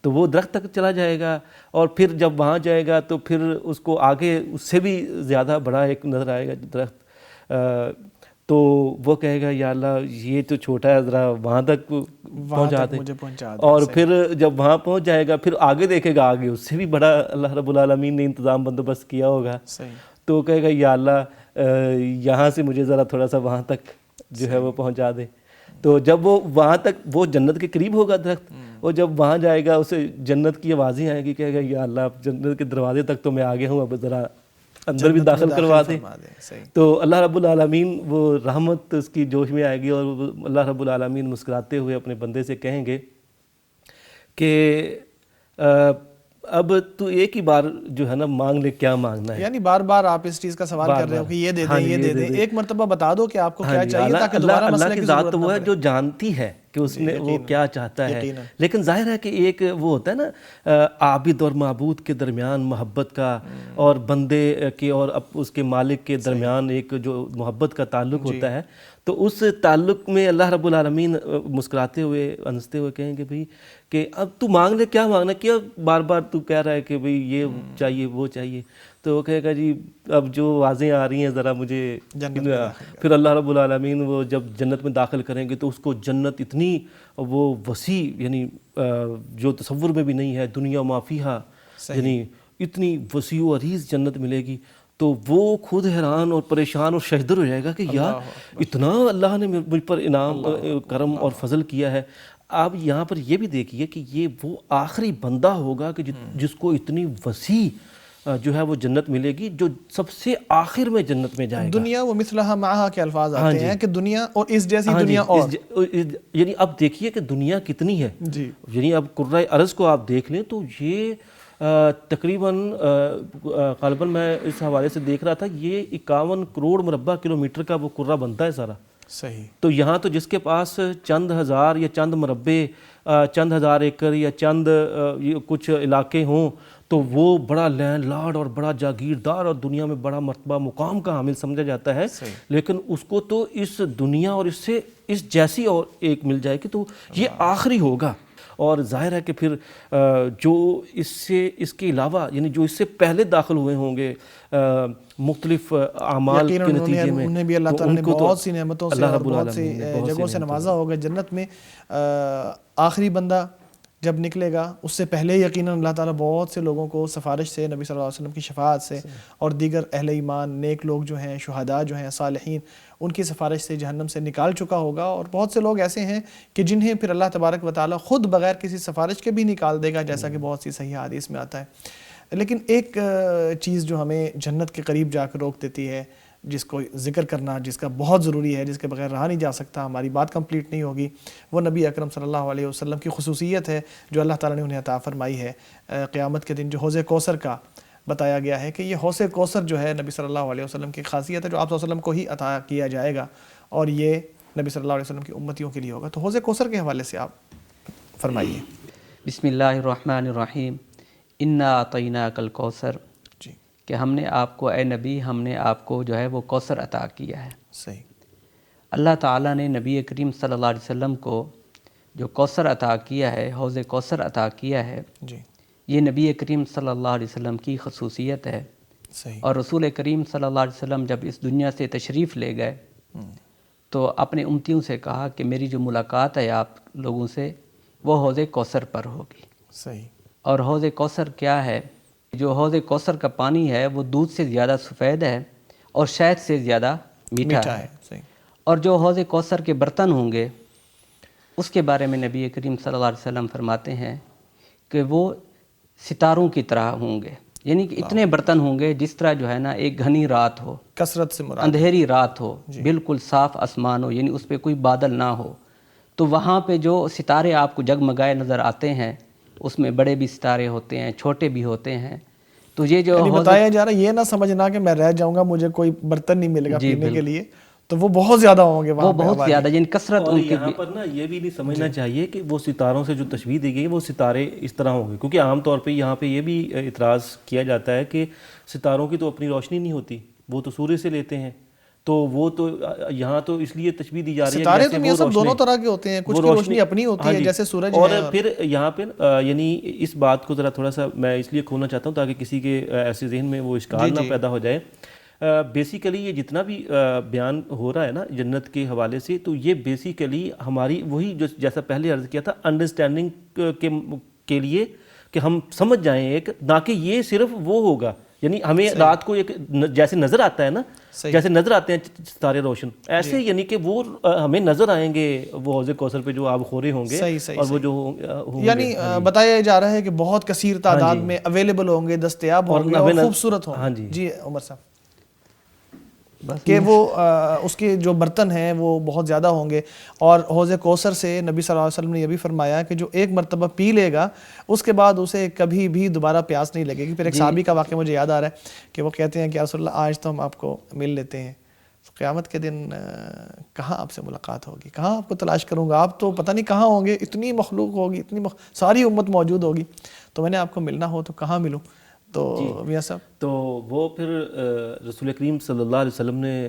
تو وہ درخت تک چلا جائے گا، اور پھر جب وہاں جائے گا تو پھر اس کو آگے اس سے بھی زیادہ بڑا ایک نظر آئے گا درخت، تو وہ کہے گا یا اللہ یہ تو چھوٹا ہے، ذرا وہاں تک پہنچا دے، اور پھر جب وہاں پہنچ جائے گا پھر آگے دیکھے گا آگے اس سے بھی بڑا اللہ رب العالمین نے انتظام بندوبست کیا ہوگا، تو کہے گا یا اللہ یہاں سے مجھے ذرا تھوڑا سا وہاں تک جو ہے وہ پہنچا دے۔ تو جب وہ وہاں تک وہ جنت کے قریب ہوگا درخت، وہ جب وہاں جائے گا اسے جنت کی آوازیں آئیں گی، کہے گا یا اللہ جنت کے دروازے تک تو میں آ گیا ہوں، اب ذرا اندر بھی داخل کروا دے۔ تو اللہ رب العالمین وہ رحمت اس کی جوش میں آئے گی، اور اللہ رب العالمین مسکراتے ہوئے اپنے بندے سے کہیں گے کہ اب تو ایک ہی بار جو ہے نا مانگ لے، کیا مانگنا ہے؟ یعنی بار بار آپ اس چیز کا سوال کر رہے ہو کہ یہ دے دیں یہ دے دیں، ایک مرتبہ بتا دو کہ آپ کو کیا چاہیے تاکہ دوبارہ مسئلے کی ضرورت نہ پڑے۔ اللہ کی ذات وہ ہے جو جانتی ہے کہ اس نے وہ کیا چاہتا ہے، لیکن ظاہر ہے کہ ایک وہ ہوتا ہے نا عابد اور معبود کے درمیان محبت کا، اور بندے کے اور اس کے مالک کے درمیان ایک جو محبت کا تعلق ہوتا ہے، تو اس تعلق میں اللہ رب العالمین مسکراتے ہوئے ہنستے ہوئے کہیں گے بھئی کہ اب تو مانگ لے، کیا مانگنا، کیا بار بار تو کہہ رہا ہے کہ بھئی یہ چاہیے وہ چاہیے، تو وہ کہے گا جی اب جو واضح آ رہی ہیں ذرا مجھے، پھر اللہ رب العالمین وہ جب جنت میں داخل کریں گے تو اس کو جنت اتنی وہ وسیع یعنی جو تصور میں بھی نہیں ہے، دنیا ما فیہا، یعنی اتنی وسیع و عریض جنت ملے گی، تو وہ خود حیران اور پریشان اور ششدر ہو جائے گا کہ یار اتنا اللہ نے مجھ پر انعام کرم اور فضل کیا ہے۔ آپ یہاں پر یہ بھی دیکھیے کہ یہ وہ آخری بندہ ہوگا کہ جس کو اتنی وسیع جو ہے وہ جنت ملے گی، جو سب سے آخر میں جنت میں جائے گا۔ دنیا و مثلہا معہا کے الفاظ آتے ہیں کہ دنیا اور اس جیسی دنیا، اور یعنی اب دیکھیے کہ دنیا کتنی ہے، یعنی اب کرۂ ارض کو آپ دیکھ لیں تو یہ تقریباً غالباً میں اس حوالے سے دیکھ رہا تھا، یہ 51 کروڑ مربع کلومیٹر کا وہ کرہ بنتا ہے سارا۔ صحیح۔ تو یہاں تو جس کے پاس چند ہزار یا چند مربع، چند ہزار ایکڑ یا چند کچھ علاقے ہوں تو وہ بڑا لینڈ لارڈ اور بڑا جاگیردار اور دنیا میں بڑا مرتبہ مقام کا حامل سمجھا جاتا ہے، لیکن اس کو تو اس دنیا اور اس سے اس جیسی اور ایک مل جائے گی تو یہ آخری ہوگا۔ اور ظاہر ہے کہ پھر جو اس کے علاوہ یعنی جو اس سے پہلے داخل ہوئے ہوں گے مختلف اعمال کے نتیجے میں، انہیں بھی اللہ تعالیٰ نے بہت سی نعمتوں سے اور بہت سی جگہوں سے نوازا ہوگا جنت میں۔ آخری بندہ جب نکلے گا اس سے پہلے یقیناً اللہ تعالیٰ بہت سے لوگوں کو سفارش سے، نبی صلی اللہ علیہ وسلم کی شفاعت سے اور دیگر اہل ایمان نیک لوگ جو ہیں، شہداء جو ہیں، صالحین، ان کی سفارش سے جہنم سے نکال چکا ہوگا، اور بہت سے لوگ ایسے ہیں کہ جنہیں پھر اللہ تبارک و تعالیٰ خود بغیر کسی سفارش کے بھی نکال دے گا، جیسا کہ بہت سی صحیح حدیث میں آتا ہے۔ لیکن ایک چیز جو ہمیں جنت کے قریب جا کر روک دیتی ہے، جس کو ذکر کرنا، جس کا بہت ضروری ہے، جس کے بغیر رہا نہیں جا سکتا، ہماری بات کمپلیٹ نہیں ہوگی، وہ نبی اکرم صلی اللہ علیہ وسلم کی خصوصیت ہے جو اللہ تعالیٰ نے انہیں عطا فرمائی ہے۔ قیامت کے دن جو حوض کوثر کا بتایا گیا ہے کہ یہ حوض کوثر جو ہے نبی صلی اللہ علیہ وسلم کی خاصیت ہے جو آپ صلی اللہ علیہ وسلم کو ہی عطا کیا جائے گا، اور یہ نبی صلی اللہ علیہ وسلم کی امتیوں کے لیے ہوگا۔ تو حوض کوثر کے حوالے سے آپ فرمائیے۔ بسم اللہ الرحمن الرحیم، انا اعطیناک الکوثر، جی کہ ہم نے آپ کو، اے نبی، ہم نے آپ کو جو ہے وہ کوثر عطا کیا ہے۔ صحیح۔ اللہ تعالیٰ نے نبی کریم صلی اللہ علیہ وسلم کو جو کوثر عطا کیا ہے، حوض کوثر عطا کیا ہے، جی یہ نبی کریم صلی اللہ علیہ وسلم کی خصوصیت ہے۔ صحیح۔ اور رسول کریم صلی اللہ علیہ وسلم جب اس دنیا سے تشریف لے گئے تو اپنے امتیوں سے کہا کہ میری جو ملاقات ہے آپ لوگوں سے وہ حوض کوثر پر ہوگی۔ صحیح۔ اور حوض کوثر کیا ہے؟ جو حوض کوثر کا پانی ہے وہ دودھ سے زیادہ سفید ہے اور شہد سے زیادہ میٹھا ہے۔ صحیح۔ اور جو حوض کوثر کے برتن ہوں گے اس کے بارے میں نبی کریم صلی اللہ علیہ وسلم فرماتے ہیں کہ وہ ستاروں کی طرح ہوں گے، یعنی کہ اتنے برتن ہوں گے جس طرح جو ہے نا ایک گھنی رات ہو، کثرت سے مراد اندھیری رات ہو، بالکل صاف آسمان ہو، یعنی اس پہ کوئی بادل نہ ہو، تو وہاں پہ جو ستارے آپ کو جگمگائے نظر آتے ہیں اس میں بڑے بھی ستارے ہوتے ہیں، چھوٹے بھی ہوتے ہیں۔ تو یہ جو یعنی بتایا جا رہا ہے، یہ نہ سمجھنا کہ میں رہ جاؤں گا مجھے کوئی برتن نہیں ملے گا پینے کے لیے، تو وہ بہت زیادہ ہوں گے وہاں وہ بہت زیادہ، یعنی کثرت اور ان کی یہاں پر نا یہ بھی نہیں سمجھنا چاہیے کہ وہ ستاروں سے جو تشبیہ دی گئی ہے وہ ستارے اس طرح ہوں گے، کیونکہ عام طور پہ یہاں پہ یہ بھی اعتراض کیا جاتا ہے کہ ستاروں کی تو اپنی روشنی نہیں ہوتی، وہ تو سورج سے لیتے ہیں، تو وہ تو یہاں تو اس لیے تشبیہ دی جا رہی ہے ستارے تو یہ سب دونوں طرح کے ہوتے ہیں، کچھ کی روشنی اپنی ہوتی ہے جیسے سورج ہے، اور پھر یہاں پہ یعنی اس بات کو ذرا تھوڑا سا میں اس لیے کھولنا چاہتا ہوں تاکہ کسی کے ایسے ذہن میں وہ اشکال نہ پیدا ہو جائے۔ بیسیکلی یہ جتنا بھی بیان ہو رہا ہے نا جنت کے حوالے سے، تو یہ بیسیکلی ہماری وہی جو جیسا پہلے عرض کیا تھا انڈرسٹینڈنگ کے لیے کہ ہم سمجھ جائیں ایک، نہ کہ یہ صرف وہ ہوگا، یعنی ہمیں رات کو ایک جیسے نظر آتا ہے نا، جیسے نظر آتے ہیں ستارے روشن، ایسے یعنی کہ وہ ہمیں نظر آئیں گے وہ حوض کوثر پہ جو آب خورے ہوں گے، اور وہ جو یعنی بتایا جا رہا ہے کہ بہت کثیر تعداد میں اویلیبل ہوں گے، دستیاب ہوں گے اور خوبصورت ہوں گے۔ جی عمر صاحب، کہ وہ اس کے جو برتن ہیں وہ بہت زیادہ ہوں گے، اور حوض کوثر سے نبی صلی اللہ علیہ وسلم نے یہ بھی فرمایا کہ جو ایک مرتبہ پی لے گا اس کے بعد اسے کبھی بھی دوبارہ پیاس نہیں لگے گی۔ پھر ایک صحابی کا واقعہ مجھے یاد آ رہا ہے کہ وہ کہتے ہیں کہ یا رسول اللہ آج تو ہم آپ کو مل لیتے ہیں، قیامت کے دن کہاں آپ سے ملاقات ہوگی، کہاں آپ کو تلاش کروں گا، آپ تو پتہ نہیں کہاں ہوں گے، اتنی مخلوق ہوگی، ساری امت موجود ہوگی، تو میں نے آپ کو ملنا ہو تو کہاں ملوں؟ تو میاں صاحب، تو وہ پھر رسول کریم صلی اللہ علیہ وسلم نے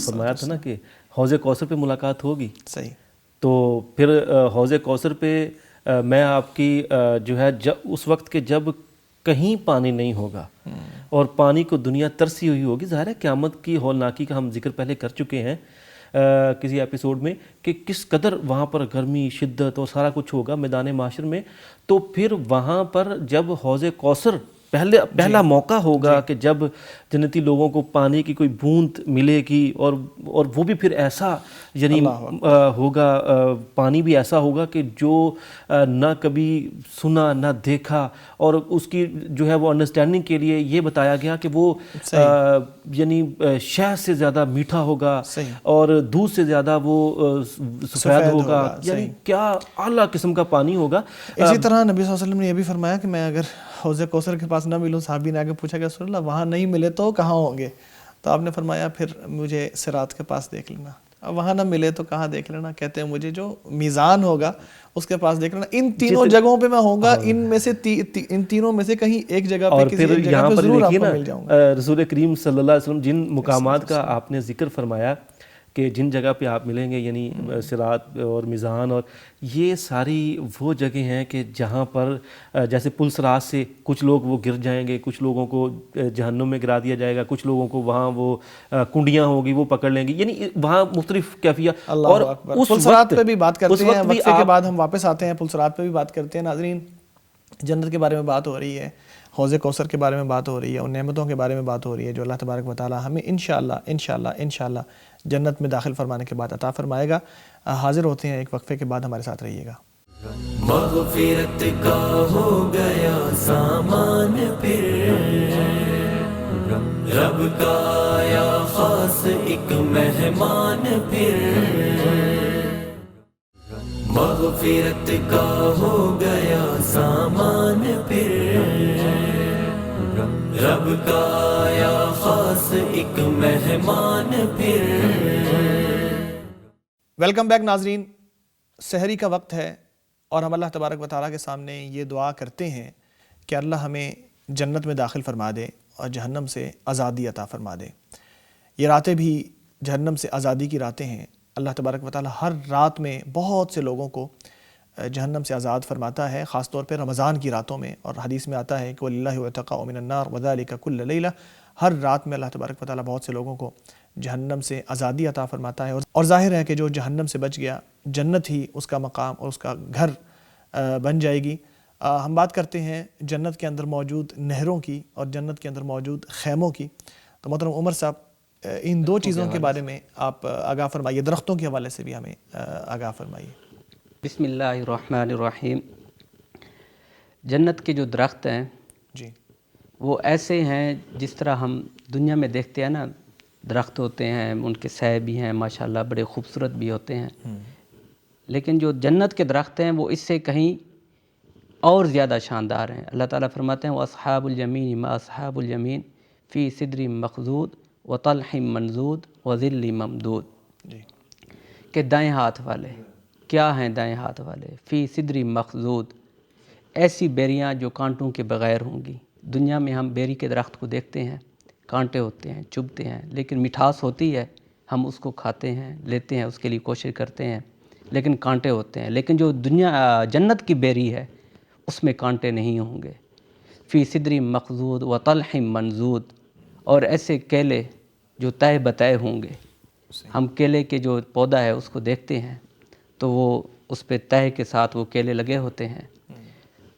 فرمایا تھا نا کہ حوض کوثر پہ ملاقات ہوگی۔ صحیح۔ تو پھر حوض کوثر پہ میں آپ کی جو ہے اس وقت کے جب کہیں پانی نہیں ہوگا اور پانی کو دنیا ترسی ہوئی ہوگی، ظاہر ہے قیامت کی ہولناکی کا ہم ذکر پہلے کر چکے ہیں کسی ایپیسوڈ میں کہ کس قدر وہاں پر گرمی، شدت اور سارا کچھ ہوگا میدان محشر میں۔ تو پھر وہاں پر جب حوض کوثر پہلا موقع ہوگا کہ جب جنتی لوگوں کو پانی کی کوئی بوند ملے گی، اور وہ بھی پھر ایسا یعنی ہوگا، پانی بھی ایسا ہوگا کہ جو نہ کبھی سنا نہ دیکھا، اور اس کی جو ہے وہ انڈرسٹینڈنگ کے لیے یہ بتایا گیا کہ وہ یعنی شہد سے زیادہ میٹھا ہوگا اور دودھ سے زیادہ وہ سفید ہوگا، یعنی کیا اعلیٰ قسم کا پانی ہوگا۔ اسی طرح نبی صلی اللہ علیہ وسلم نے یہ بھی فرمایا کہ میں اگر حوض کوثر کے پاس نہ ملوں، صحابی نے آگے پوچھا کہ رسول اللہ وہاں نہیں ملے تو کہاں ہوں گے؟ تو آپ نے فرمایا پھر مجھے صراط کے پاس دیکھ لینا، اب وہاں نہ ملے تو کہاں دیکھ لینا؟ کہتے ہیں مجھے جو میزان ہوگا اس کے پاس دیکھ لینا، ان تینوں جگہوں پہ میں ہوں گا، ان میں سے ان تینوں میں سے کہیں ایک جگہ پہ کسی ایک جگہ پہ ضرور آپ کو مل جاؤں گا۔ رسول کریم صلی اللہ علیہ وسلم جن مقامات کا آپ نے ذکر فرمایا کہ جن جگہ پہ آپ ملیں گے، یعنی صراط اور میزان، اور یہ ساری وہ جگہ ہیں کہ جہاں پر جیسے پل صراط سے کچھ لوگ وہ گر جائیں گے، کچھ لوگوں کو جہنم میں گرا دیا جائے گا، کچھ لوگوں کو وہاں وہ کنڈیاں ہوگی وہ پکڑ لیں گی، یعنی وہاں مختلف کیفیت۔ اور پل صراط پہ بھی بات کرتے ہیں، وقفے کے بعد ہم واپس آتے ہیں، پل صراط پہ بھی بات کرتے ہیں۔ ناظرین، جنت کے بارے میں بات ہو رہی ہے، حوض کوثر کے بارے میں بات ہو رہی ہے، ان نعمتوں کے بارے میں بات ہو رہی ہے جو اللہ تبارک و تعالیٰ ہمیں انشاءاللہ جنت میں داخل فرمانے کے بعد عطا فرمائے گا۔ حاضر ہوتے ہیں ایک وقفے کے بعد، ہمارے ساتھ رہیے گا۔ مغفرت کا ہو گیا سامان پھر، رب کا آیا خاص ایک مہمان پھر مغفرت کا ہو گیا سامان پھر رب کا آیا خاص ایک مہمان پھر. ویلکم بیک ناظرین. سحری کا وقت ہے اور ہم اللہ تبارک و تعالیٰ کے سامنے یہ دعا کرتے ہیں کہ اللہ ہمیں جنت میں داخل فرما دے اور جہنم سے آزادی عطا فرما دے. یہ راتیں بھی جہنم سے آزادی کی راتیں ہیں. اللہ تبارک و تعالیٰ ہر رات میں بہت سے لوگوں کو جہنم سے آزاد فرماتا ہے، خاص طور پہ رمضان کی راتوں میں. اور حدیث میں آتا ہے کہ وَلِلَّهِ وَاتَّقَاءُ مِنَ النَّارِ وَذَلِكَ كُلَّ لَيْلَةٍ. ہر رات میں اللہ تبارک و تعالیٰ بہت سے لوگوں کو جہنم سے آزادی عطا فرماتا ہے. اور ظاہر ہے کہ جو جہنم سے بچ گیا، جنت ہی اس کا مقام اور اس کا گھر بن جائے گی. ہم بات کرتے ہیں جنت کے اندر موجود نہروں کی اور جنت کے اندر موجود خیموں کی. تو محترم عمر صاحب، ان دو چیزوں کے بارے میں آپ آگاہ فرمائیے، درختوں کے حوالے سے بھی ہمیں آگاہ فرمائیے. بسم اللہ الرحمن الرحیم. جنت کے جو درخت ہیں جی، وہ ایسے ہیں جس طرح ہم دنیا میں دیکھتے ہیں نا، درخت ہوتے ہیں، ان کے سائے بھی ہیں ماشاءاللہ، بڑے خوبصورت بھی ہوتے ہیں. لیکن جو جنت کے درخت ہیں وہ اس سے کہیں اور زیادہ شاندار ہیں. اللہ تعالیٰ فرماتے ہیں وَأَصْحَابُ الْيَمِينِ مَا أَصْحَابُ الْيَمِينِ فِي سِدْرٍ مَّخْضُودٍ وَطَلْحٍ مَّنضُودٍ وَظِلٍّ مَّمْدُودٍ. جی، کہ دائیں ہاتھ والے کیا ہیں؟ دائیں ہاتھ والے فی صدر مخضود، ایسی بیریاں جو کانٹوں کے بغیر ہوں گی. دنیا میں ہم بیری کے درخت کو دیکھتے ہیں، کانٹے ہوتے ہیں، چبھتے ہیں، لیکن مٹھاس ہوتی ہے، ہم اس کو کھاتے ہیں، لیتے ہیں، اس کے لیے کوشش کرتے ہیں، لیکن کانٹے ہوتے ہیں. لیکن جو جنت کی بیری ہے اس میں کانٹے نہیں ہوں گے. فی صدر مخضود و طلح منضود، اور ایسے کیلے جو تہہ بتائے ہوں گے. ہم کیلے کے جو پودا ہے اس کو دیکھتے ہیں تو وہ اس پہ تہہ کے ساتھ وہ کیلے لگے ہوتے ہیں.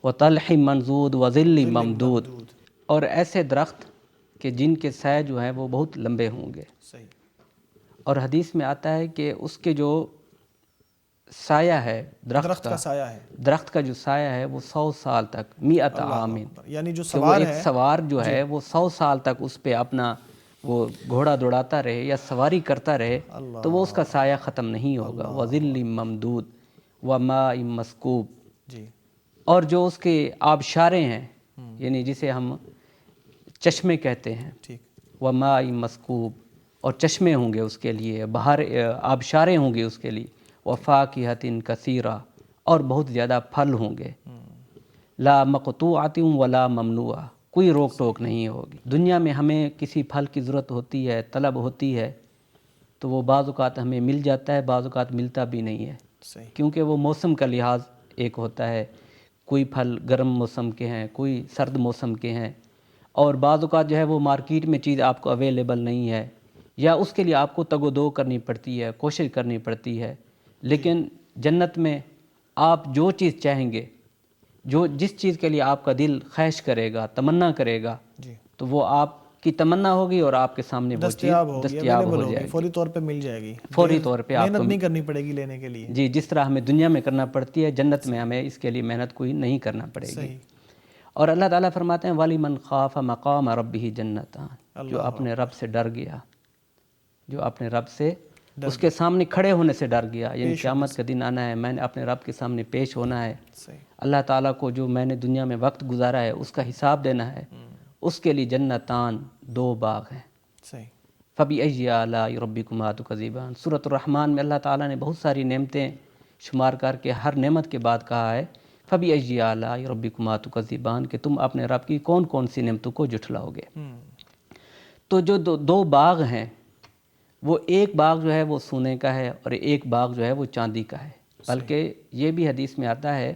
وَطَلْحٍ مَّنضُودٍ وَظِلٍّ مَّمْدُودٍ، اور ایسے درخت کہ جن کے سائے جو ہیں وہ بہت لمبے ہوں گے. صحیح. اور حدیث میں آتا ہے کہ اس کے جو سایہ ہے درخت کا سایہ ہے، درخت کا جو سایہ ہے وہ 100 سال تک 100 عام، یعنی جو کہ وہ سوار ایک ہے، سوار جو ہے وہ 100 سال تک اس پہ اپنا وہ گھوڑا دوڑاتا رہے یا سواری کرتا رہے تو وہ اس کا سایہ ختم نہیں ہوگا. وَظِلٍّ مَّمْدُودٍ وَمَاءٍ مَّسْكُوبٍ. جی، اور جو اس کے آبشاریں ہیں، یعنی جسے ہم چشمے کہتے ہیں، ٹھیک، وَمَاءٍ مَّسْكُوبٍ، اور چشمے ہوں گے اس کے لیے، بہار آبشاریں ہوں گے اس کے لیے. وَفَاكِهَةٍ كَثِيرَةٍ، اور بہت زیادہ پھل ہوں گے. لا مقطوعۃ ولا ممنوعہ، کوئی روک ٹوک نہیں ہوگی. دنیا میں ہمیں کسی پھل کی ضرورت ہوتی ہے، طلب ہوتی ہے، تو وہ بعض اوقات ہمیں مل جاتا ہے، بعض اوقات ملتا بھی نہیں ہے. صحیح، کیونکہ وہ موسم کا لحاظ ایک ہوتا ہے. کوئی پھل گرم موسم کے ہیں، کوئی سرد موسم کے ہیں، اور بعض اوقات جو ہے وہ مارکیٹ میں چیز آپ کو اویلیبل نہیں ہے، یا اس کے لیے آپ کو تگ و دو کرنی پڑتی ہے، کوشش کرنی پڑتی ہے. لیکن جنت میں آپ جو چیز چاہیں گے، جس چیز کے لیے آپ کا دل خواہش کرے گا، تمنا کرے گا، جی، تو وہ آپ کی تمنا ہوگی اور آپ کے سامنے وہ چیز دستیاب ہوگی، دستیاب اویلیبل ہو ہوگی، جائے گی، فوری طور پہ مل جائے گی، فوری طور پہ آپ محنت کو. نہیں کرنی پڑے گی لینے کے لیے. جی، جس طرح ہمیں دنیا میں کرنا پڑتی ہے، جنت میں ہمیں اس کے لیے محنت کوئی نہیں کرنا پڑے گی. صحیح. اور اللہ تعالیٰ فرماتے ہیں وَلِمَنْ خَافَ مَقَامَ رَبِّهِ جَنَّتَانِ، جو اپنے رب سے ڈر گیا، جو اپنے رب سے اس کے سامنے کھڑے ہونے سے ڈر گیا، یعنی قیامت کا دن آنا ہے، میں نے اپنے رب کے سامنے پیش ہونا ہے. صحیح، اللہ تعالیٰ کو جو میں نے دنیا میں وقت گزارا ہے اس کا حساب دینا ہے. اس کے لیے جنتان، 2 باغ ہیں. صحیح، فَبِأَيِّ آلَاءِ رَبِّكُمَا تُكَذِّبَانِ. سورۃ الرحمن میں اللہ تعالیٰ نے بہت ساری نعمتیں شمار کر کے ہر نعمت کے بعد کہا ہے فَبِأَيِّ آلَاءِ رَبِّكُمَا تُكَذِّبَانِ، کہ تم اپنے رب کی کون کون سی نعمتوں کو جھٹلاؤ گے. تو جو 2 باغ ہیں، وہ ایک باغ جو ہے وہ سونے کا ہے اور ایک باغ جو ہے وہ چاندی کا ہے. بلکہ یہ بھی حدیث میں آتا ہے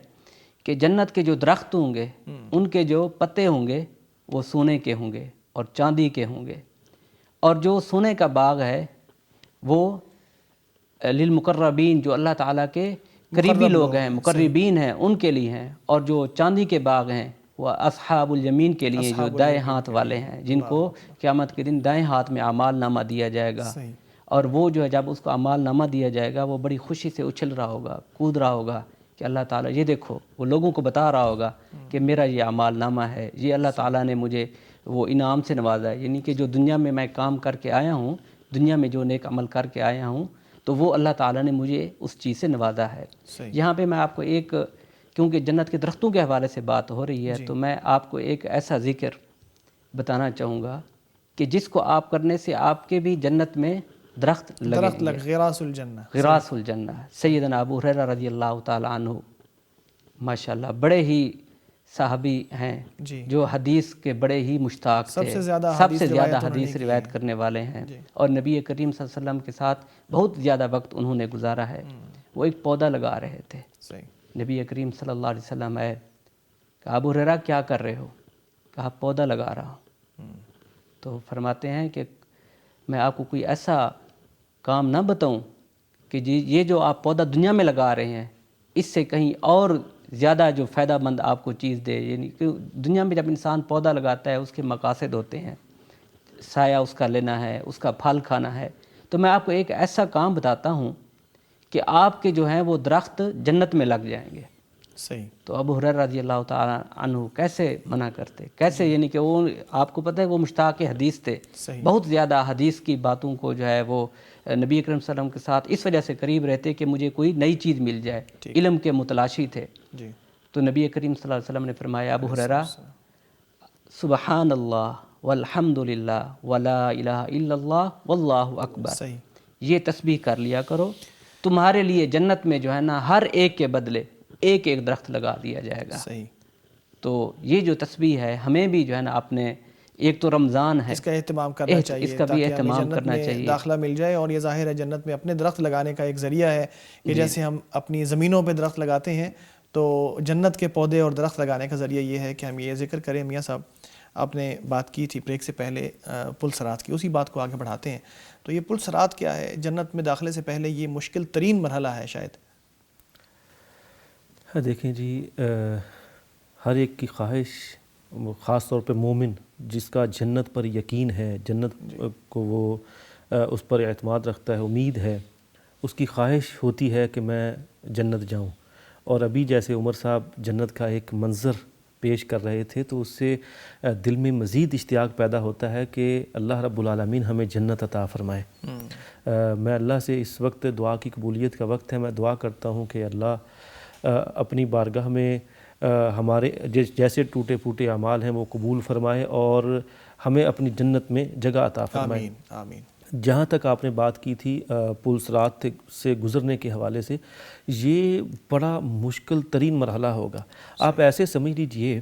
کہ جنت کے جو درخت ہوں گے ان کے جو پتے ہوں گے وہ سونے کے ہوں گے اور چاندی کے ہوں گے. اور جو سونے کا باغ ہے وہ للمقربین، جو اللہ تعالیٰ کے قریبی لوگ ہیں، مقربین ہیں، ان کے لیے ہیں. اور جو چاندی کے باغ ہیں وہ اصحاب الیمین کے لیے، جو دائیں ہاتھ والے ہیں، جن کو قیامت کے دن دائیں ہاتھ میں اعمال نامہ دیا جائے گا. اور وہ جو ہے جب اس کو اعمال نامہ دیا جائے گا وہ بڑی خوشی سے اچھل رہا ہوگا، کود رہا ہوگا کہ اللہ تعالیٰ یہ دیکھو، وہ لوگوں کو بتا رہا ہوگا کہ میرا یہ اعمال نامہ ہے، یہ اللہ تعالیٰ نے مجھے وہ انعام سے نوازا ہے. یعنی کہ جو دنیا میں کام کر کے آیا ہوں دنیا میں جو نیک عمل کر کے آیا ہوں تو وہ اللہ تعالیٰ نے مجھے اس چیز سے نوازا ہے۔ صحیح۔ یہاں پہ میں آپ کو ایک، کیونکہ جنت کے درختوں کے حوالے سے بات ہو رہی ہے تو میں آپ کو ایک ایسا ذکر بتانا چاہوں گا کہ جس کو آپ کرنے سے آپ کے بھی جنت میں درخت لگیں گے، غراس الجنہ، غراس الجنہ۔ سیدنا ابو ہریرہ رضی اللہ تعالی عنہ ماشاءاللہ بڑے ہی صحابی ہیں جی، جو حدیث کے بڑے ہی مشتاق تھے، سب سے زیادہ حدیث روایت کرنے والے ہیں، اور نبی کریم صلی اللہ علیہ وسلم کے ساتھ بہت زیادہ وقت انہوں نے گزارا ہے۔ وہ ایک پودا لگا رہے تھے، صحیح، نبی کریم صلی اللہ علیہ وسلم آئے، کہا ابو ہریرہ کیا کر رہے ہو؟ کہا پودا لگا رہا ہوں۔ تو فرماتے ہیں کہ میں آپ کو کوئی ایسا کام نہ بتاؤں کہ یہ جو آپ پودا دنیا میں لگا رہے ہیں اس سے کہیں اور زیادہ جو فائدہ مند آپ کو چیز دے، یعنی کہ دنیا میں جب انسان پودا لگاتا ہے اس کے مقاصد ہوتے ہیں، سایہ اس کا لینا ہے، اس کا پھل کھانا ہے، تو میں آپ کو ایک ایسا کام بتاتا ہوں کہ آپ کے جو ہیں وہ درخت جنت میں لگ جائیں گے۔ صحیح۔ تو ابو ہریرہ رضی اللہ تعالیٰ عنہ کیسے منع کرتے، کیسے، یعنی کہ وہ آپ کو پتہ ہے وہ مشتاق حدیث تھے، بہت زیادہ حدیث کی باتوں کو جو ہے وہ نبی اکرم صلی اللہ علیہ وسلم کے ساتھ اس وجہ سے قریب رہتے کہ مجھے کوئی نئی چیز مل جائے، علم کے متلاشی تھے۔ تو نبی کریم صلی اللہ علیہ وسلم نے فرمایا ابو ہریرہ سبحان اللہ والحمد للہ ولا الہ الا اللہ واللہ اکبر، یہ تسبیح کر لیا کرو، تمہارے لیے جنت میں جو ہے نا ہر ایک کے بدلے ایک ایک درخت لگا دیا جائے گا۔ صحیح۔ تو یہ جو تسبیح ہے ہمیں بھی جو ہے نا اپنے، ایک تو رمضان ہے اس کا اہتمام کرنا چاہیے، اس کا بھی اہتمام کرنا چاہیے، داخلہ مل جائے، اور یہ ظاہر ہے جنت میں اپنے درخت لگانے کا ایک ذریعہ ہے کہ جیسے ہم اپنی زمینوں پہ درخت لگاتے ہیں تو جنت کے پودے اور درخت لگانے کا ذریعہ یہ ہے کہ ہم یہ ذکر کریں۔ میاں صاحب آپ نے بات کی تھی بریک سے پہلے پل صراط کی، اسی بات کو آگے بڑھاتے ہیں۔ تو یہ پل صراط کیا ہے؟ جنت میں داخلے سے پہلے یہ مشکل ترین مرحلہ ہے شاید۔ دیکھیں جی، ہر ایک کی خواہش، خاص طور پہ مومن جس کا جنت پر یقین ہے، جنت کو وہ اس پر اعتماد رکھتا ہے، امید ہے، اس کی خواہش ہوتی ہے کہ میں جنت جاؤں۔ اور ابھی جیسے عمر صاحب جنت کا ایک منظر پیش کر رہے تھے تو اس سے دل میں مزید اشتیاق پیدا ہوتا ہے کہ اللہ رب العالمین ہمیں جنت عطا فرمائے۔ میں اللہ سے اس وقت دعا کی قبولیت کا وقت ہے، میں دعا کرتا ہوں کہ اللہ اپنی بارگاہ میں ہمارے جیسے ٹوٹے پھوٹے اعمال ہیں وہ قبول فرمائے اور ہمیں اپنی جنت میں جگہ عطا فرمائے۔ آمین آمین۔ جہاں تک آپ نے بات کی تھی پل صراط سے گزرنے کے حوالے سے، یہ بڑا مشکل ترین مرحلہ ہوگا۔ آپ ایسے سمجھ لیجئے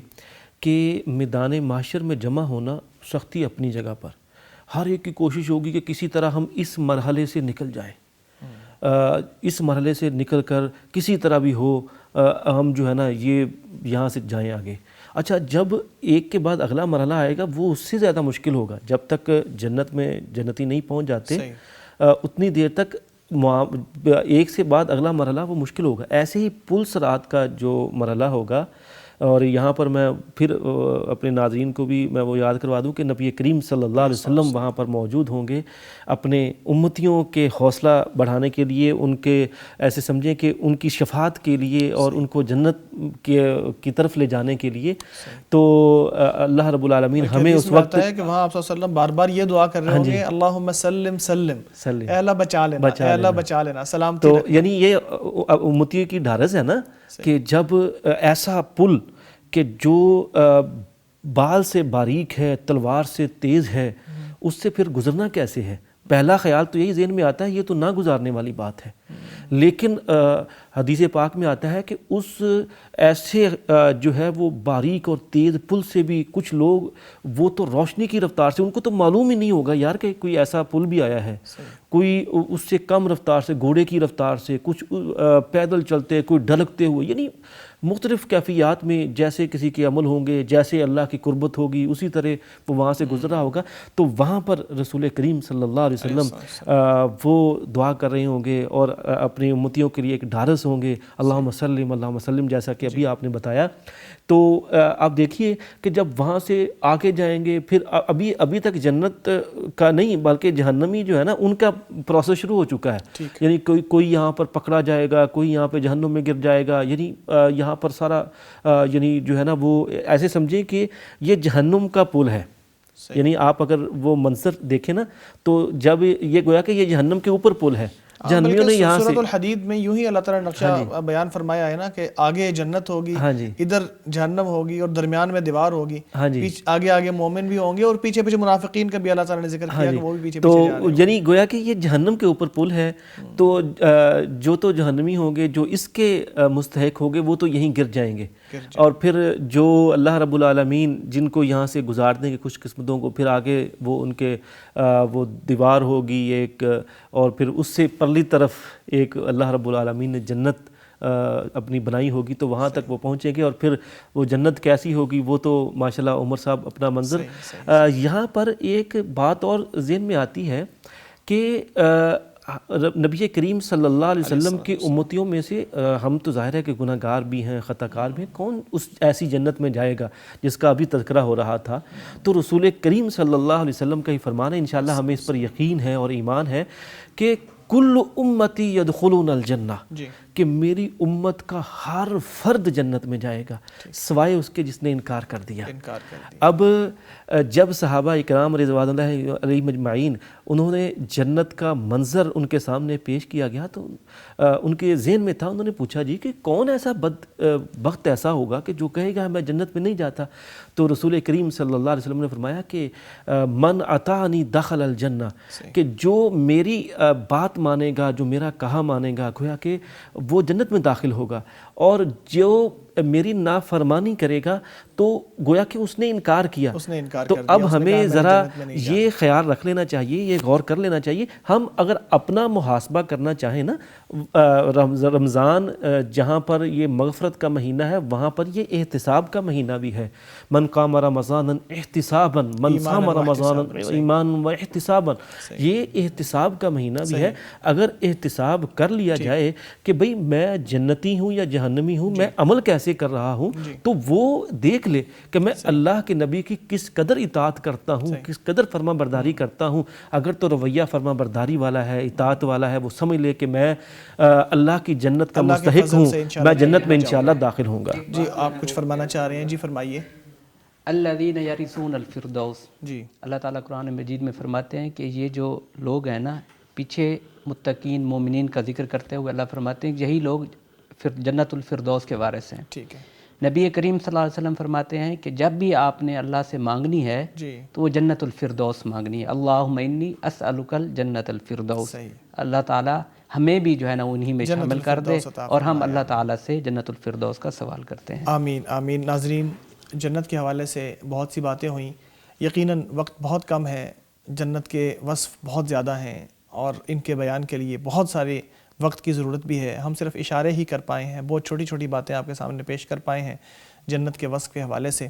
کہ میدان محشر میں جمع ہونا سختی اپنی جگہ پر، ہر ایک کی کوشش ہوگی کہ کسی طرح ہم اس مرحلے سے نکل جائیں، اس مرحلے سے نکل کر کسی طرح بھی ہو ہم جو ہے نا یہ یہاں سے جائیں آگے۔ اچھا، جب ایک کے بعد اگلا مرحلہ آئے گا وہ اس سے زیادہ مشکل ہوگا۔ جب تک جنت میں جنتی نہیں پہنچ جاتے اتنی دیر تک ایک سے بعد اگلا مرحلہ وہ مشکل ہوگا۔ ایسے ہی پل صراط کا جو مرحلہ ہوگا، اور یہاں پر میں پھر اپنے ناظرین کو بھی میں وہ یاد کروا دوں کہ نبی کریم صلی اللہ علیہ وسلم وہاں پر موجود ہوں گے اپنے امتیوں کے حوصلہ بڑھانے کے لیے، ان کے ایسے سمجھیں کہ ان کی شفاعت کے لیے اور ان کو جنت کی طرف لے جانے کے لیے۔ تو اللہ رب العالمین ہمیں اس وقت ہے کہ وہاں آپ صلی اللہ علیہ وسلم بار بار یہ دعا کر رہے ہوں گے اللہم سلم سلم، اے اللہ بچا لینا، اے اللہ بچا لینا، سلامتی۔ تو یعنی یہ امتیوں کی ڈھارس ہے نا کہ جب ایسا پل کہ جو بال سے باریک ہے، تلوار سے تیز ہے، اس سے پھر گزرنا کیسے ہے؟ پہلا خیال تو یہی ذہن میں آتا ہے یہ تو نہ گزارنے والی بات ہے، لیکن حدیث پاک میں آتا ہے کہ اس ایسے جو ہے وہ باریک اور تیز پل سے بھی کچھ لوگ وہ تو روشنی کی رفتار سے، ان کو تو معلوم ہی نہیں ہوگا یار کہ کوئی ایسا پل بھی آیا ہے، کوئی اس سے کم رفتار سے، گھوڑے کی رفتار سے، کچھ پیدل چلتے، کوئی ڈھلکتے ہوئے، یعنی مختلف کیفیات میں جیسے کسی کے عمل ہوں گے، جیسے اللہ کی قربت ہوگی اسی طرح وہ وہاں سے گزرا ہوگا۔ تو وہاں پر رسول کریم صلی اللہ علیہ وسلم وہ دعا کر رہے ہوں گے اور اپنی امتیوں کے لیے ایک ڈھارس ہوں گے، اللہم سلم، جیسا کہ ابھی آپ نے بتایا۔ تو آپ دیکھیے کہ جب وہاں سے آگے جائیں گے، پھر ابھی تک جنت کا نہیں بلکہ جہنمی جو ہے نا ان کا پروسیس شروع ہو چکا ہے، یعنی کوئی یہاں پر پکڑا جائے گا، کوئی یہاں پہ جہنم میں گر جائے گا، یعنی یہاں پر سارا یعنی جو ہے نا وہ ایسے سمجھیں کہ یہ جہنم کا پل ہے، یعنی آپ اگر وہ منظر دیکھیں نا تو جب یہ گویا کہ یہ جہنم کے اوپر پل ہے، جہنمیوں نے یہاں سے سورۃ الحدید میں یوں ہی اللہ تعالیٰ نے نقشہ بیان فرمایا ہے نا کہ آگے جنت ہوگی، ادھر جہنم ہوگی اور درمیان میں دیوار ہوگی، آگے آگے مومن بھی ہوں گے اور پیچھے پیچھے منافقین کا بھی اللہ تعالیٰ نے ذکر کیا کہ وہ بھی پیچھے پیچھے جا رہے ہیں۔ تو یعنی گویا کہ یہ جہنم کے اوپر پل ہے، تو جو تو جہنمی ہوں گے، جو اس کے مستحق ہوں گے وہ تو یہیں گر جائیں گے، اور پھر جو اللہ رب العالمین جن کو یہاں سے گزار دیں گے خوش قسمتوں کو، پھر آگے وہ ان کے وہ دیوار ہوگی ایک، اور پھر اس سے پرلی طرف ایک اللہ رب العالمین نے جنت اپنی بنائی ہوگی، تو وہاں تک وہ پہنچیں گے، اور پھر وہ جنت کیسی ہوگی وہ تو ماشاءاللہ عمر صاحب اپنا منظر۔ یہاں پر ایک بات اور ذہن میں آتی ہے کہ نبی کریم صلی اللہ علیہ وسلم کی امتیوں میں سے ہم تو ظاہر ہے کہ گناہ گار بھی ہیں، خطا کار بھی ہیں، کون اس ایسی جنت میں جائے گا جس کا ابھی تذکرہ ہو رہا تھا؟ تو رسول کریم صلی اللہ علیہ وسلم کا ہی فرمان ہے، انشاءاللہ ہمیں اس پر یقین ہے اور ایمان ہے کہ کل امتی یدخلون الجنہ، کہ میری امت کا ہر فرد جنت میں جائے گا سوائے اس کے جس نے انکار کر دیا۔ اب جب صحابہ اکرام رضوان اللہ علیہم اجمعین انہوں نے جنت کا منظر ان کے سامنے پیش کیا گیا تو ان کے ذہن میں تھا، انہوں نے پوچھا جی کہ کون ایسا بخت ایسا ہوگا کہ جو کہے گا میں جنت میں نہیں جاتا؟ تو رسول کریم صلی اللہ علیہ وسلم نے فرمایا کہ من اطاعنی دخل الجنہ، کہ جو میری بات مانے گا، جو میرا کہا مانے گا، گویا کہ وہ جنت میں داخل ہوگا، اور جو میری نافرمانی کرے گا تو گویا کہ اس نے انکار کیا۔ تو اب ہمیں ذرا یہ خیال رکھ لینا چاہیے، یہ غور کر لینا چاہیے، ہم اگر اپنا محاسبہ کرنا چاہیں نا، رمضان جہاں پر یہ مغفرت کا مہینہ ہے وہاں پر یہ احتساب کا مہینہ بھی ہے۔ من قام رمضان احتسابا، من صام رمضان ایمان و احتسابا، یہ احتساب کا مہینہ بھی ہے۔ اگر احتساب کر لیا جائے کہ بھئی میں جنتی ہوں یا جہنمی ہوں، میں عمل کیسے کر رہا ہوں، تو وہ دیکھ لے کہ میں اللہ کے نبی کی کس قدر اطاعت کرتا ہوں، کس قدر فرما برداری کرتا ہوں۔ اگر تو رویہ فرما برداری والا ہے، اطاعت والا ہے، وہ سمجھ لے کہ میں اللہ کی جنت کا مستحق ہوں، میں جنت میں انشاءاللہ داخل ہوں گا۔ جی آپ کچھ فرمانا چاہ رہے ہیں؟ جی فرمائیے۔ الذین یرثون الفردوس، جی اللہ تعالیٰ قرآن مجید میں فرماتے ہیں کہ یہ جو لوگ ہیں نا، پیچھے متقین مومنین کا ذکر کرتے ہوئے اللہ فرماتے ہیں کہ یہی لوگ جنت الفردوس کے وارث ہیں۔ ٹھیک ہے۔ نبی کریم صلی اللہ علیہ وسلم فرماتے ہیں کہ جب بھی آپ نے اللہ سے مانگنی ہے تو وہ جنت الفردوس مانگنی ہے۔ اللہم انی اسألک الجنت الفردوس، اللہ تعالیٰ ہمیں بھی جو ہے نا انہی میں شامل کر دے، اور ہم اللہ تعالیٰ سے جنت الفردوس کا سوال کرتے ہیں۔ آمین آمین۔ ناظرین، جنت کے حوالے سے بہت سی باتیں ہوئیں، یقیناً وقت بہت کم ہے، جنت کے وصف بہت زیادہ ہیں اور ان کے بیان کے لیے بہت سارے وقت کی ضرورت بھی ہے۔ ہم صرف اشارے ہی کر پائے ہیں، بہت چھوٹی چھوٹی باتیں آپ کے سامنے پیش کر پائے ہیں جنت کے وصف کے حوالے سے،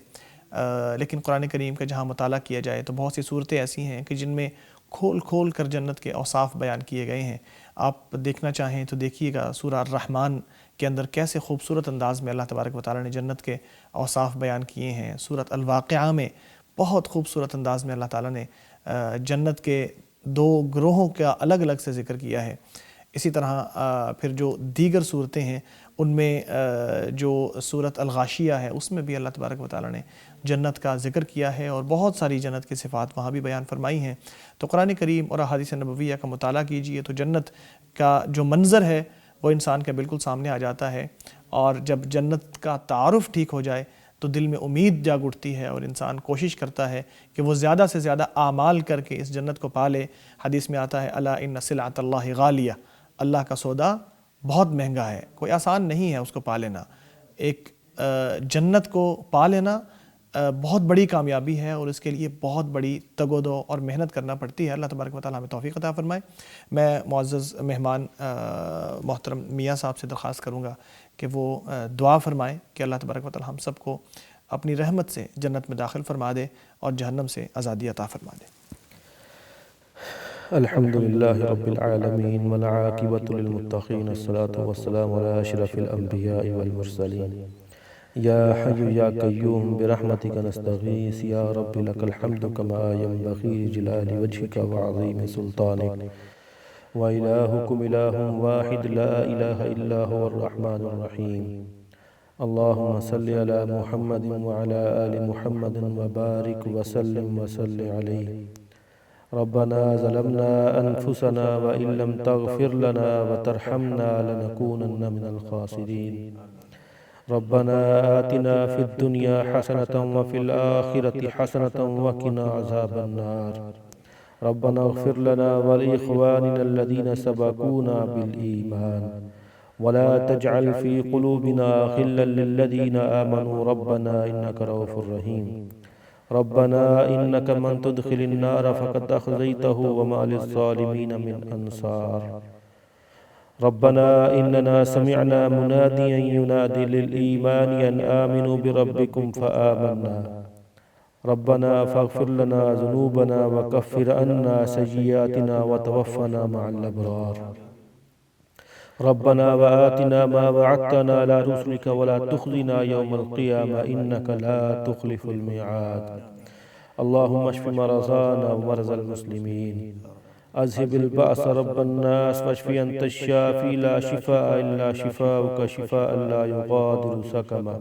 لیکن قرآن کریم کا جہاں مطالعہ کیا جائے تو بہت سی صورتیں ایسی ہیں کہ جن میں کھول کھول کر جنت کے اوصاف بیان کیے گئے ہیں۔ آپ دیکھنا چاہیں تو دیکھیے گا سورہ الرحمن کے اندر کیسے خوبصورت انداز میں اللہ تبارک و تعالیٰ نے جنت کے اوصاف بیان کیے ہیں۔ سورۃ الواقعہ میں بہت خوبصورت انداز میں اللہ تعالیٰ نے جنت کے دو گروہوں کا الگ الگ سے ذکر کیا ہے۔ اسی طرح پھر جو دیگر صورتیں ہیں ان میں جو سورۃ الغاشیہ ہے اس میں بھی اللہ تبارک و تعالیٰ نے جنت کا ذکر کیا ہے اور بہت ساری جنت کی صفات وہاں بھی بیان فرمائی ہیں۔ تو قرآن کریم اور احادیث نبویہ کا مطالعہ کیجئے تو جنت کا جو منظر ہے وہ انسان کے بالکل سامنے آ جاتا ہے، اور جب جنت کا تعارف ٹھیک ہو جائے تو دل میں امید جاگ اٹھتی ہے اور انسان کوشش کرتا ہے کہ وہ زیادہ سے زیادہ اعمال کر کے اس جنت کو پالے۔ حدیث میں آتا ہے الا ان سلعۃ اللہ غالیہ، اللہ کا سودا بہت مہنگا ہے، کوئی آسان نہیں ہے اس کو پا لینا۔ ایک جنت کو پا لینا بہت بڑی کامیابی ہے اور اس کے لیے بہت بڑی تگ و دو اور محنت کرنا پڑتی ہے۔ اللہ تبارک و تعالیٰ ہمیں توفیق عطا فرمائے۔ میں معزز مہمان محترم میاں صاحب سے درخواست کروں گا کہ وہ دعا فرمائیں کہ اللہ تبارک و تعالیٰ ہم سب کو اپنی رحمت سے جنت میں داخل فرما دے اور جہنم سے آزادی عطا فرما دے۔ الحمدللہ رب العالمین والعاقبۃ للمتقین، الصلاۃ والسلام علی اشرف الانبیاء والمرسلین، یا حی یا قیوم برحمتک نستغیث، یا رب لک الحمد کما ینبغی جلال وجہک وعظیم سلطانک، وإلہکم الہ واحد لا الہ الا هو الرحمن الرحیم، اللهم صل على محمد وعلى آل محمد وبارك وسلم وصل عليه. ربنا ظلمنا أنفسنا وإن لم تغفر لنا وترحمنا لنكونن من الخاسرين. ربنا آتنا في الدنيا حسنة وفي الآخرة حسنة وقنا عذاب النار. ربنا اغفر لنا ولإخواننا الذين سبقونا بالإيمان ولا تجعل في قلوبنا غلا للذين آمنوا ربنا إنك رؤوف رحيم. ربنا إنك من تدخل النار فقد أخزيته وما للظالمين من أنصار. ربنا إننا سمعنا مناديا ينادي للإيمان أن آمنوا بربكم فآمنا. ربنا فاغفر لنا ذنوبنا وكفر عنا سيئاتنا وتوفنا مع الأبرار. ربنا وآتنا ما وعدتنا على رسلك ولا تخزنا يوم القيامة إنك لا تخلف الميعاد. اللهم اشف مرضانا ومرضى المسلمين. أذهب البأس رب الناس واشف أنت الشافي لا شفاء إلا شفاؤك شفاء لا يغادر سقما.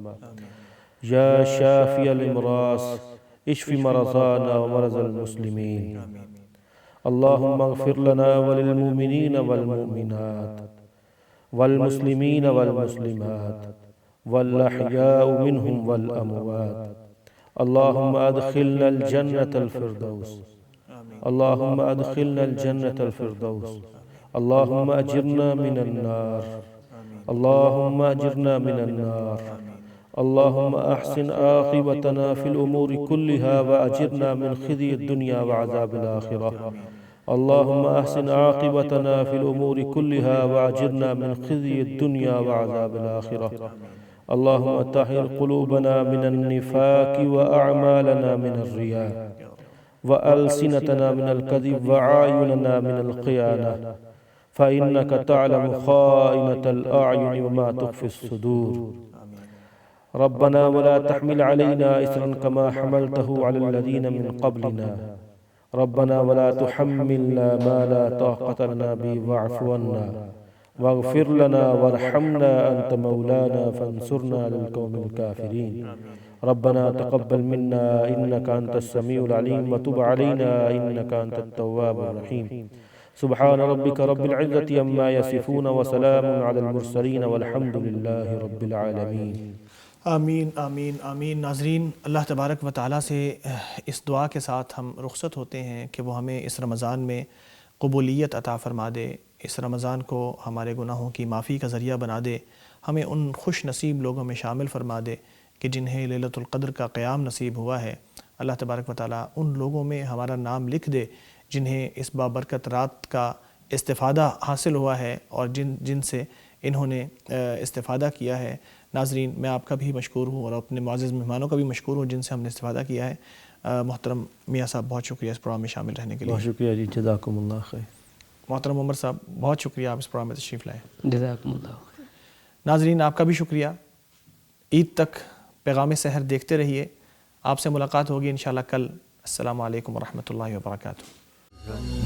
يا شافي الأمراض اشف مرضانا ومرضى المسلمين. اللهم اغفر لنا وللمؤمنين والمؤمنات والمسلمين والمسلمات والأحياء منهم والأموات. اللهم أدخلنا الجنة الفردوس. اللهم أدخلنا الجنة الفردوس. اللهم أجرنا من النار. اللهم أجرنا من النار. اللهم أحسن عاقبتنا في الأمور كلها وأجرنا من خزي الدنيا وعذاب الآخرة. اللهم أحسن عاقبتنا في الأمور كلها وأجرنا من خزي الدنيا وعذاب الآخرة. اللهم طهر قلوبنا من النفاق وأعمالنا من الرياء وألسنتنا من الكذب وأعيننا من الخيانة فإنك تعلم خائنة الأعين وما تخفي الصدور. ربنا ولا تحمل علينا إصرا كما حملته على الذين من قبلنا. ربنا ولا تحملنا ما لا طاقة لنا به واعف عنا واغفر لنا وارحمنا أنت مولانا فانصرنا على القوم الكافرين. ربنا تقبل منا إنك أنت السميع العليم وتب علينا إنك أنت التواب الرحيم. سبحان ربك رب العزة عما يصفون وسلام على المرسلين والحمد لله رب العالمين. آمین آمین آمین. ناظرین، اللہ تبارک و تعالیٰ سے اس دعا کے ساتھ ہم رخصت ہوتے ہیں کہ وہ ہمیں اس رمضان میں قبولیت عطا فرما دے، اس رمضان کو ہمارے گناہوں کی معافی کا ذریعہ بنا دے، ہمیں ان خوش نصیب لوگوں میں شامل فرما دے کہ جنہیں لیلۃ القدر کا قیام نصیب ہوا ہے. اللہ تبارک و تعالیٰ ان لوگوں میں ہمارا نام لکھ دے جنہیں اس بابرکت رات کا استفادہ حاصل ہوا ہے اور جن سے انہوں نے استفادہ کیا ہے. ناظرین، میں آپ کا بھی مشکور ہوں اور اپنے معزز مہمانوں کا بھی مشکور ہوں جن سے ہم نے استفادہ کیا ہے. محترم میاں صاحب، بہت شکریہ اس پروگرام میں شامل رہنے کے لیے. بہت شکریہ جی، جزاکم اللہ خیر. محترم عمر صاحب، بہت شکریہ، آپ اس پروگرام میں تشریف لائے. جزاکم اللہ خیر. ناظرین، آپ کا بھی شکریہ. عید تک پیغام سحر دیکھتے رہیے. آپ سے ملاقات ہوگی انشاءاللہ کل. السلام علیکم ورحمۃ اللہ وبرکاتہ.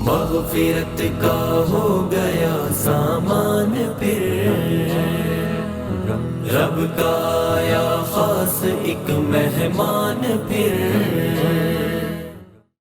مغفرت کا ہو گیا سامان پھر، رب کا آیا خاص ایک مہمان پھر.